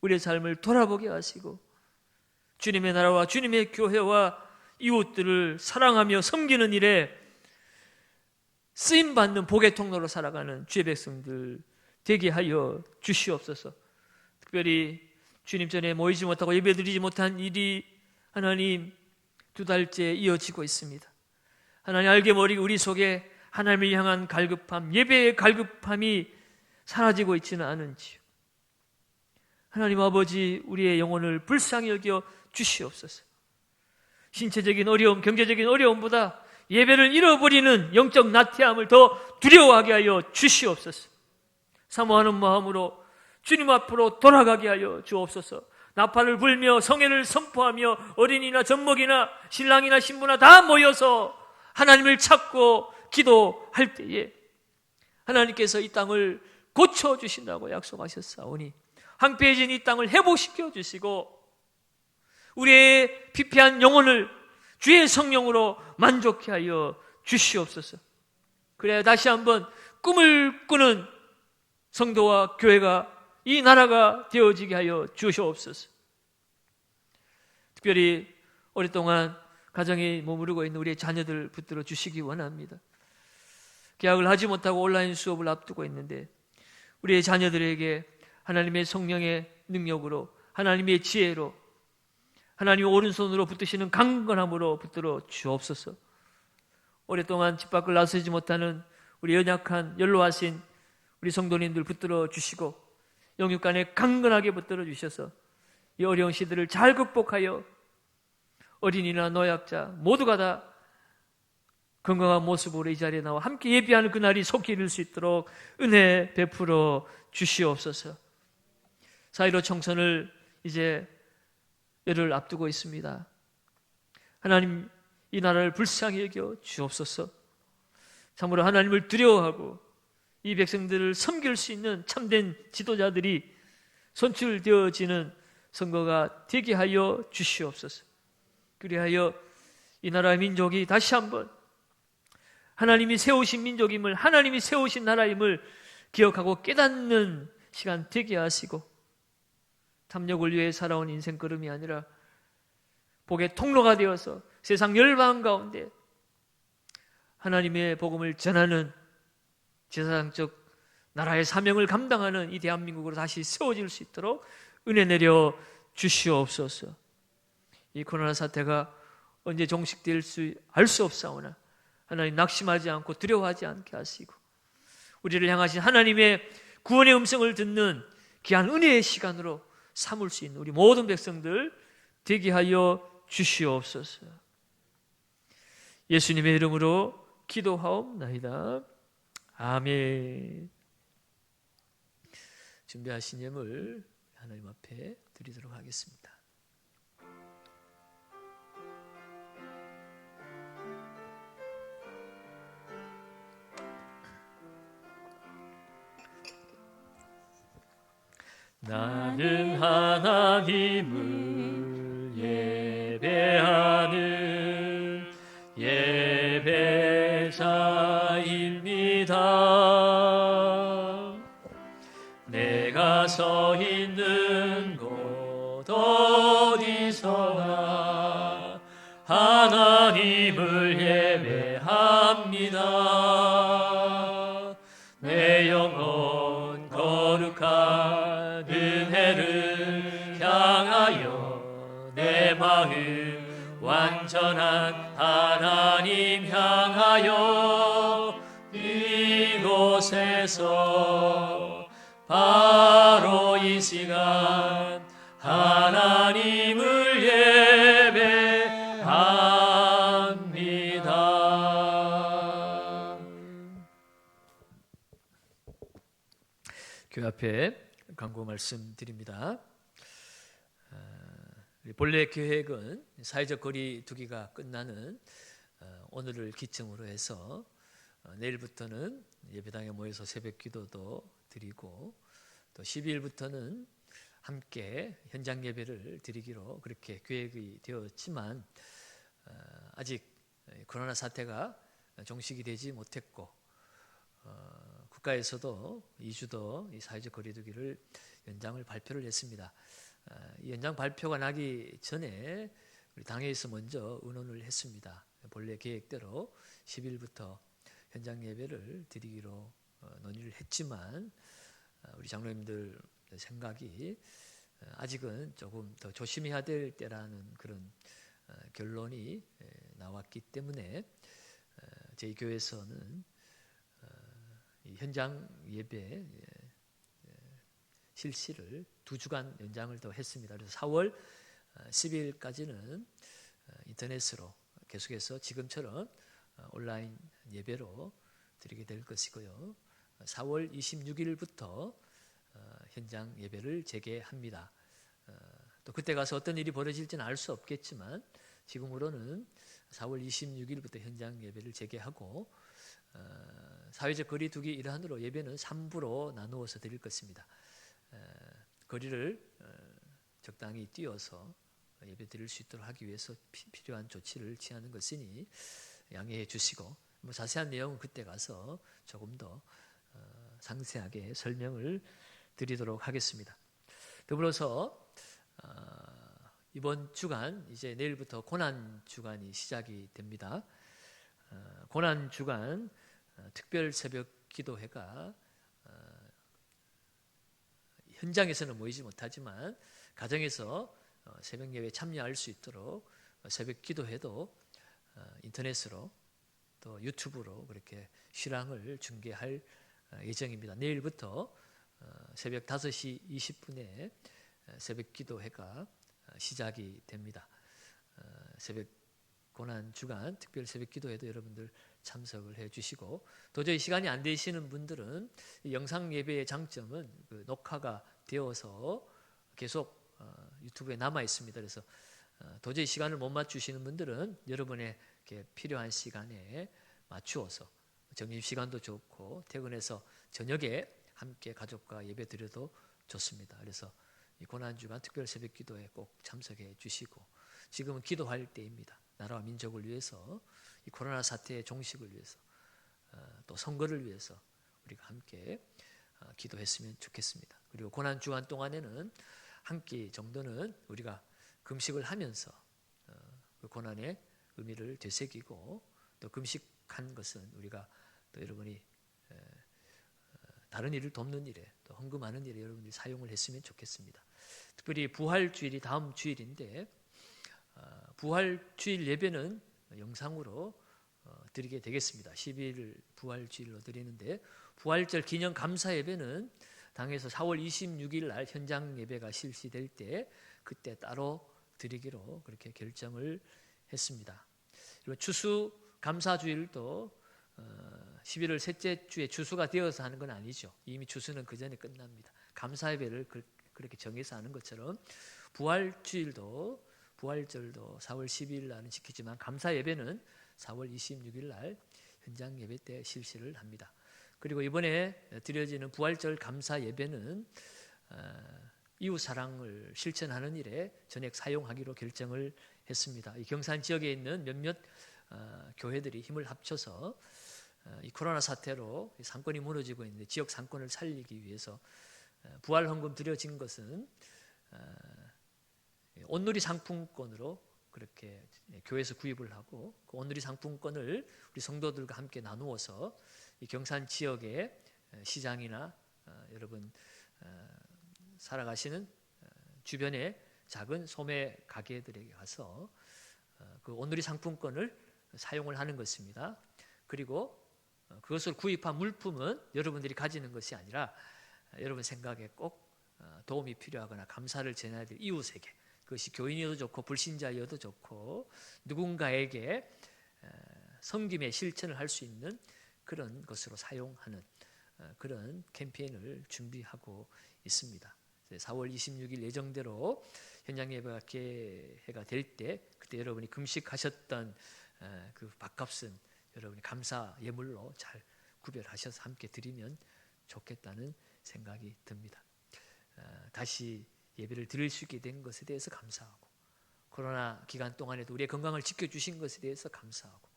우리의 삶을 돌아보게 하시고 주님의 나라와 주님의 교회와 이웃들을 사랑하며 섬기는 일에 쓰임받는 복의 통로로 살아가는 주의 백성들 되게 하여 주시옵소서. 특별히 주님 전에 모이지 못하고 예배드리지 못한 일이 하나님 2달째 이어지고 있습니다. 하나님, 알게 모르게 우리 속에 하나님을 향한 갈급함, 예배의 갈급함이 사라지고 있지는 않은지요. 하나님 아버지, 우리의 영혼을 불쌍히 여겨 주시옵소서. 신체적인 어려움, 경제적인 어려움보다 예배를 잃어버리는 영적 나태함을 더 두려워하게 하여 주시옵소서. 사모하는 마음으로 주님 앞으로 돌아가게 하여 주옵소서. 나팔을 불며 성회를 선포하며 어린이나 젖먹이나 신랑이나 신부나 다 모여서 하나님을 찾고 기도할 때에 하나님께서 이 땅을 고쳐주신다고 약속하셨사오니 황폐해진 이 땅을 회복시켜 주시고 우리의 피폐한 영혼을 주의 성령으로 만족케 하여 주시옵소서. 그래야 다시 한번 꿈을 꾸는 성도와 교회가, 이 나라가 되어지게 하여 주시옵소서. 특별히 오랫동안 가정에 머무르고 있는 우리의 자녀들 붙들어 주시기 원합니다. 개학을 하지 못하고 온라인 수업을 앞두고 있는데 우리의 자녀들에게 하나님의 성령의 능력으로, 하나님의 지혜로, 하나님의 오른손으로 붙드시는 강건함으로 붙들어 주옵소서. 오랫동안 집 밖을 나서지 못하는 우리 연약한 연로하신 우리 성도님들 붙들어 주시고 영육간에 강건하게 붙들어 주셔서 이 어려운 시대를 잘 극복하여 어린이나 노약자 모두가 다 건강한 모습으로 이 자리에 나와 함께 예배하는 그날이 속히 이룰 수 있도록 은혜 베풀어 주시옵소서. 4.15 총선을 이제 열흘 앞두고 있습니다. 하나님, 이 나라를 불쌍히 여겨 주옵소서. 참으로 하나님을 두려워하고 이 백성들을 섬길 수 있는 참된 지도자들이 선출되어지는 선거가 되게 하여 주시옵소서. 그리하여 이 나라의 민족이 다시 한번 하나님이 세우신 민족임을, 하나님이 세우신 나라임을 기억하고 깨닫는 시간 되게 하시고 탐욕을 위해 살아온 인생 걸음이 아니라 복의 통로가 되어서 세상 열방 가운데 하나님의 복음을 전하는 제사장적 나라의 사명을 감당하는 이 대한민국으로 다시 세워질 수 있도록 은혜 내려 주시옵소서. 이 코로나 사태가 언제 종식될 수 알 수 없사오나 하나님 낙심하지 않고 두려워하지 않게 하시고 우리를 향하신 하나님의 구원의 음성을 듣는 귀한 은혜의 시간으로 삼을 수 있는 우리 모든 백성들 되게 하여 주시옵소서. 예수님의 이름으로 기도하옵나이다. 아멘. 준비하신 예물 하나님 앞에 드리도록 하겠습니다. 나는 하나님을 예배하는 예배자입니다. 내가 서 있는 곳 어디서나 하나님을 예배합니다. 내 영혼 거룩한 은혜를 향하여 내 마음 완전한 하나님 향하여 이곳에서 바로 이 시간 하나님을 예배합니다. 교회 앞에 광고 말씀드립니다. 본래 계획은 사회적 거리 두기가 끝나는 오늘을 기점으로 해서 내일부터는 예배당에 모여서 새벽 기도도 드리고 또 12일부터는 함께 현장 예배를 드리기로 그렇게 계획이 되었지만 아직 코로나 사태가 종식이 되지 못했고 국가에서도 2주 더 이 사회적 거리두기를 연장을 발표를 했습니다. 이 연장 발표가 나기 전에 우리 당회에서 먼저 의논을 했습니다. 본래 계획대로 10일부터 현장 예배를 드리기로 논의를 했지만 우리 장로님들 생각이 아직은 조금 더 조심해야 될 때라는 그런 결론이 나왔기 때문에 저희 교회에서는 이 현장 예배 실시를 2주간 연장을 더 했습니다. 그래서 4월 10일까지는 인터넷으로 계속해서 지금처럼 온라인 예배로 드리게 될 것이고요. 4월 26일부터 현장 예배를 재개합니다. 또 그때 가서 어떤 일이 벌어질지는 알 수 없겠지만 지금으로는 4월 26일부터 현장 예배를 재개하고 사회적 거리 두기 일환으로 예배는 3부로 나누어서 드릴 것입니다. 거리를 적당히 띄워서 예배 드릴 수 있도록 하기 위해서 필요한 조치를 취하는 것이니 양해해 주시고 뭐 자세한 내용은 그때 가서 조금 더 상세하게 설명을 드리도록 하겠습니다. 더불어서 이번 주간 이제 내일부터 고난 주간이 시작이 됩니다. 고난 주간 특별 새벽 기도회가 현장에서는 모이지 못하지만 가정에서 새벽 예배에 참여할 수 있도록 새벽 기도회도 인터넷으로 또 유튜브로 그렇게 실황을 중계할 예정입니다. 내일부터 새벽 5시 20분에 새벽 기도회가 시작이 됩니다. 새벽 고난 주간 특별 새벽 기도회도 여러분들 참석을 해 주시고 도저히 시간이 안 되시는 분들은 영상 예배의 장점은 그 녹화가 되어서 계속 유튜브에 남아 있습니다. 그래서 도저히 시간을 못 맞추시는 분들은 여러분의 필요한 시간에 맞추어서 점심시간도 좋고 퇴근해서 저녁에 함께 가족과 예배 드려도 좋습니다. 그래서 이 고난주간 특별 새벽 기도에 꼭 참석해 주시고 지금은 기도할 때입니다. 나라와 민족을 위해서 이 코로나 사태의 종식을 위해서 또 선거를 위해서 우리가 함께 기도했으면 좋겠습니다. 그리고 고난주간 동안에는 한 끼 정도는 우리가 금식을 하면서 그 고난의 의미를 되새기고 또 금식한 것은 우리가 또 여러분이 다른 일을 돕는 일에 또 헌금하는 일에 여러분들이 사용을 했으면 좋겠습니다. 특별히 부활주일이 다음 주일인데 부활주일 예배는 영상으로 드리게 되겠습니다. 12일 부활주일로 드리는데 부활절 기념 감사 예배는 당에서 4월 26일 날 현장 예배가 실시될 때 그때 따로 드리기로 그렇게 결정을 했습니다. 그리고 추수 감사주일도 11월 셋째 주에 추수가 되어서 하는 건 아니죠. 이미 추수는 그 전에 끝납니다. 감사 예배를 그렇게 정해서 하는 것처럼 부활주일도 부활절도 4월 12일 날은 지키지만 감사 예배는 4월 26일 날 현장 예배 때 실시를 합니다. 그리고 이번에 드려지는 부활절 감사 예배는 이웃 사랑을 실천하는 일에 전액 사용하기로 결정을 했습니다. 이 경산 지역에 있는 몇몇 교회들이 힘을 합쳐서 이 코로나 사태로 상권이 무너지고 있는데 지역 상권을 살리기 위해서 부활 헌금 드려진 것은 온누리 상품권으로 그렇게 교회에서 구입을 하고 그 온누리 상품권을 우리 성도들과 함께 나누어서 이 경산 지역의 시장이나 여러분 살아가시는 주변의 작은 소매 가게들에게 가서 그 온누리 상품권을 사용을 하는 것입니다. 그리고 그것을 구입한 물품은 여러분들이 가지는 것이 아니라 여러분 생각에 꼭 도움이 필요하거나 감사를 전해야 될 이웃에게, 그것이 교인이어도 좋고 불신자여도 좋고 누군가에게 섬김의 실천을 할 수 있는 그런 것으로 사용하는 그런 캠페인을 준비하고 있습니다. 4월 26일 예정대로 현장 예배가 개회가 될 때 그때 여러분이 금식하셨던 그 밥값은 여러분이 감사 예물로 잘 구별하셔서 함께 드리면 좋겠다는 생각이 듭니다. 다시 예배를 드릴 수 있게 된 것에 대해서 감사하고 코로나 기간 동안에도 우리의 건강을 지켜주신 것에 대해서 감사하고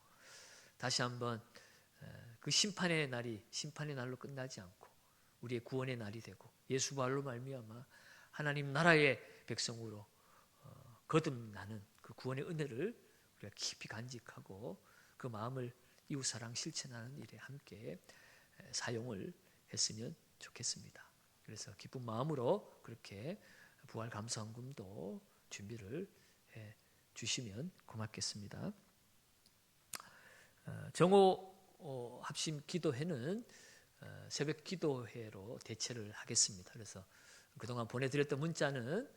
다시 한번 그 심판의 날이 심판의 날로 끝나지 않고 우리의 구원의 날이 되고 예수 부활로 말미암아 하나님 나라의 백성으로 거듭나는 그 구원의 은혜를 우리가 깊이 간직하고 그 마음을 이웃사랑 실천하는 일에 함께 사용을 했으면 좋겠습니다. 그래서 기쁜 마음으로 그렇게 부활 감사헌금도 준비를 해 주시면 고맙겠습니다. 정오 합심 기도회는 새벽 기도회로 대체를 하겠습니다. 그래서 그동안 보내드렸던 문자는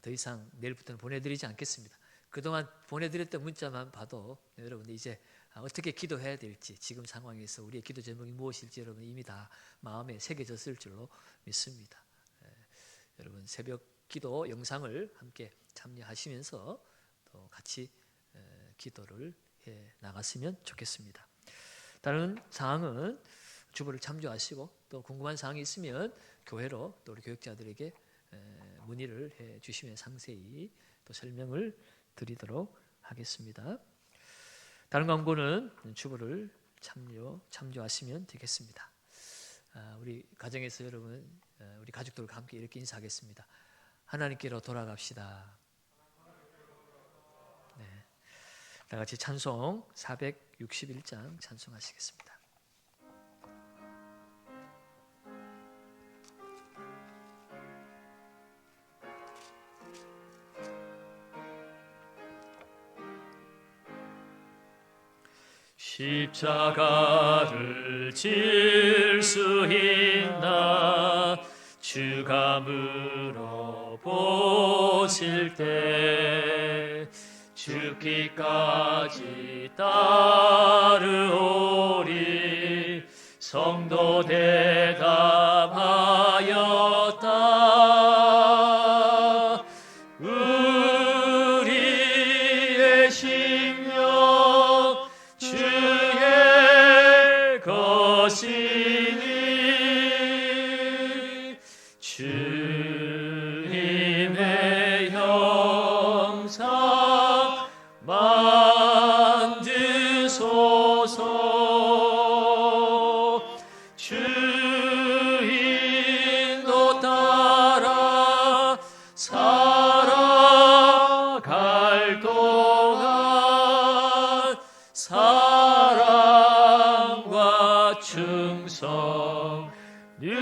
더 이상 내일부터는 보내드리지 않겠습니다. 그동안 보내드렸던 문자만 봐도 여러분들 이제 어떻게 기도해야 될지 지금 상황에서 우리의 기도 제목이 무엇일지 여러분 이미 다 마음에 새겨졌을 줄로 믿습니다. 여러분 새벽 기도 영상을 함께 참여하시면서 또 같이 기도를 해 나갔으면 좋겠습니다. 다른 사항은 주보를 참조하시고 또 궁금한 사항이 있으면 교회로 또 우리 교육자들에게 문의를 해 주시면 상세히 또 설명을 드리도록 하겠습니다. 다른 광고는 주보를 참조하시면 되겠습니다. 우리 가정에서 여러분 우리 가족들과 함께 이렇게 인사하겠습니다. 하나님께로 돌아갑시다. 네, 다 같이 찬송 461장 찬송하시겠습니다. 십자가를 질 수 있나 주가 물어보실 때 죽기까지 따르오리 성도 대답하였다. 우리의 심령 주의 것이니 주님의 형상 만드소서. 주인도 따라 살아갈 동안 사랑과 충성 늘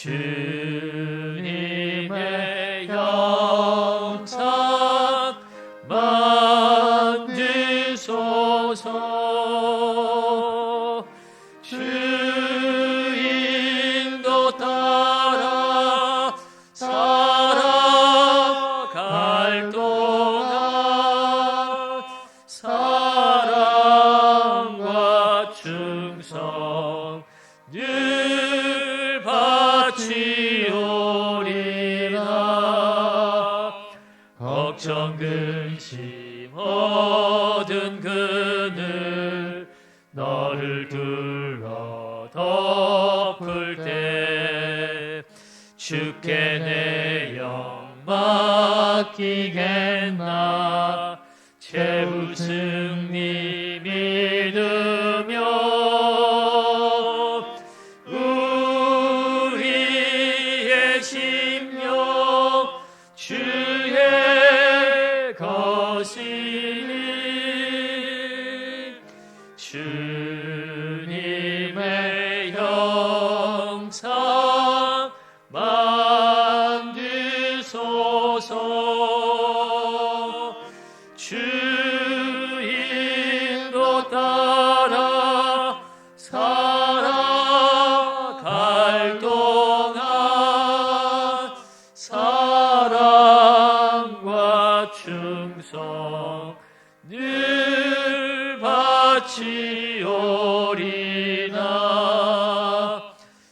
주님의 영상 만드소서. 주 인도 따라 살아갈 동안 사랑과 충성 늘 바치오리라. 걱정 근심 얻은 그늘 너를 둘러 덮을 때 주께 내 영 맡기겠나. 최후 승리 믿으며 우리의 심령 주의 것이니. 주님의 형상 만드소서. 주 인도 따라 살아갈 동안 사랑과 충성 늘 바치오리나.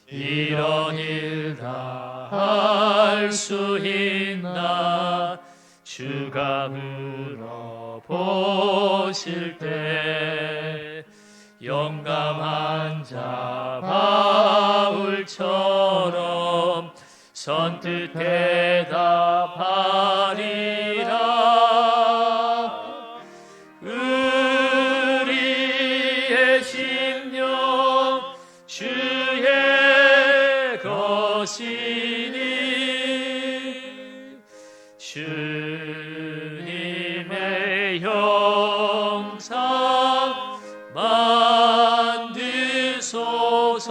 이런 일 다 할 수 있나. 주가 물어보실 때 영감한 자 바울처럼 선뜻 대답하리라. 우리의 심령 주의 것이니. 주님의 형상 만드소서.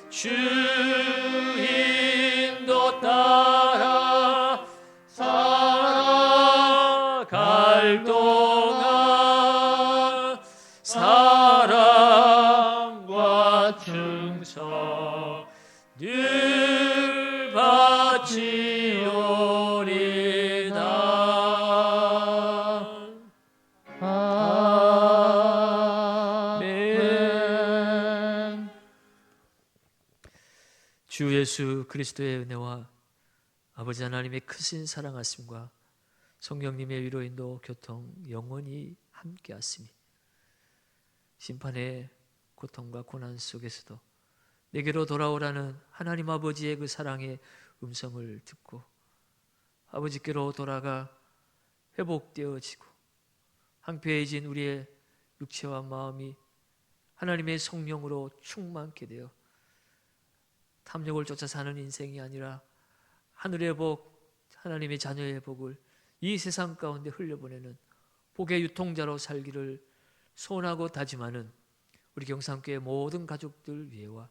주 인도 따라 살아갈 동안 사랑과 충성 늘 바치오리다. 아멘. 주 예수 그리스도의 은혜와 아버지 하나님의 크신 사랑하심과 성령님의 위로 인도 교통 영원히 함께하시니 심판의 고통과 고난 속에서도 내게로 돌아오라는 하나님 아버지의 그 사랑의 음성을 듣고 아버지께로 돌아가 회복되어지고 황폐해진 우리의 육체와 마음이 하나님의 성령으로 충만케 되어 탐욕을 쫓아 사는 인생이 아니라 하늘의 복, 하나님의 자녀의 복을 이 세상 가운데 흘려보내는 복의 유통자로 살기를 소원하고 다짐하는 우리 경상교회 모든 가족들 위에와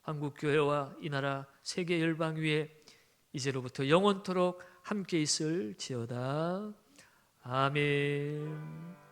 한국교회와 이 나라 세계 열방 위에 이제로부터 영원토록 함께 있을지어다. 아멘.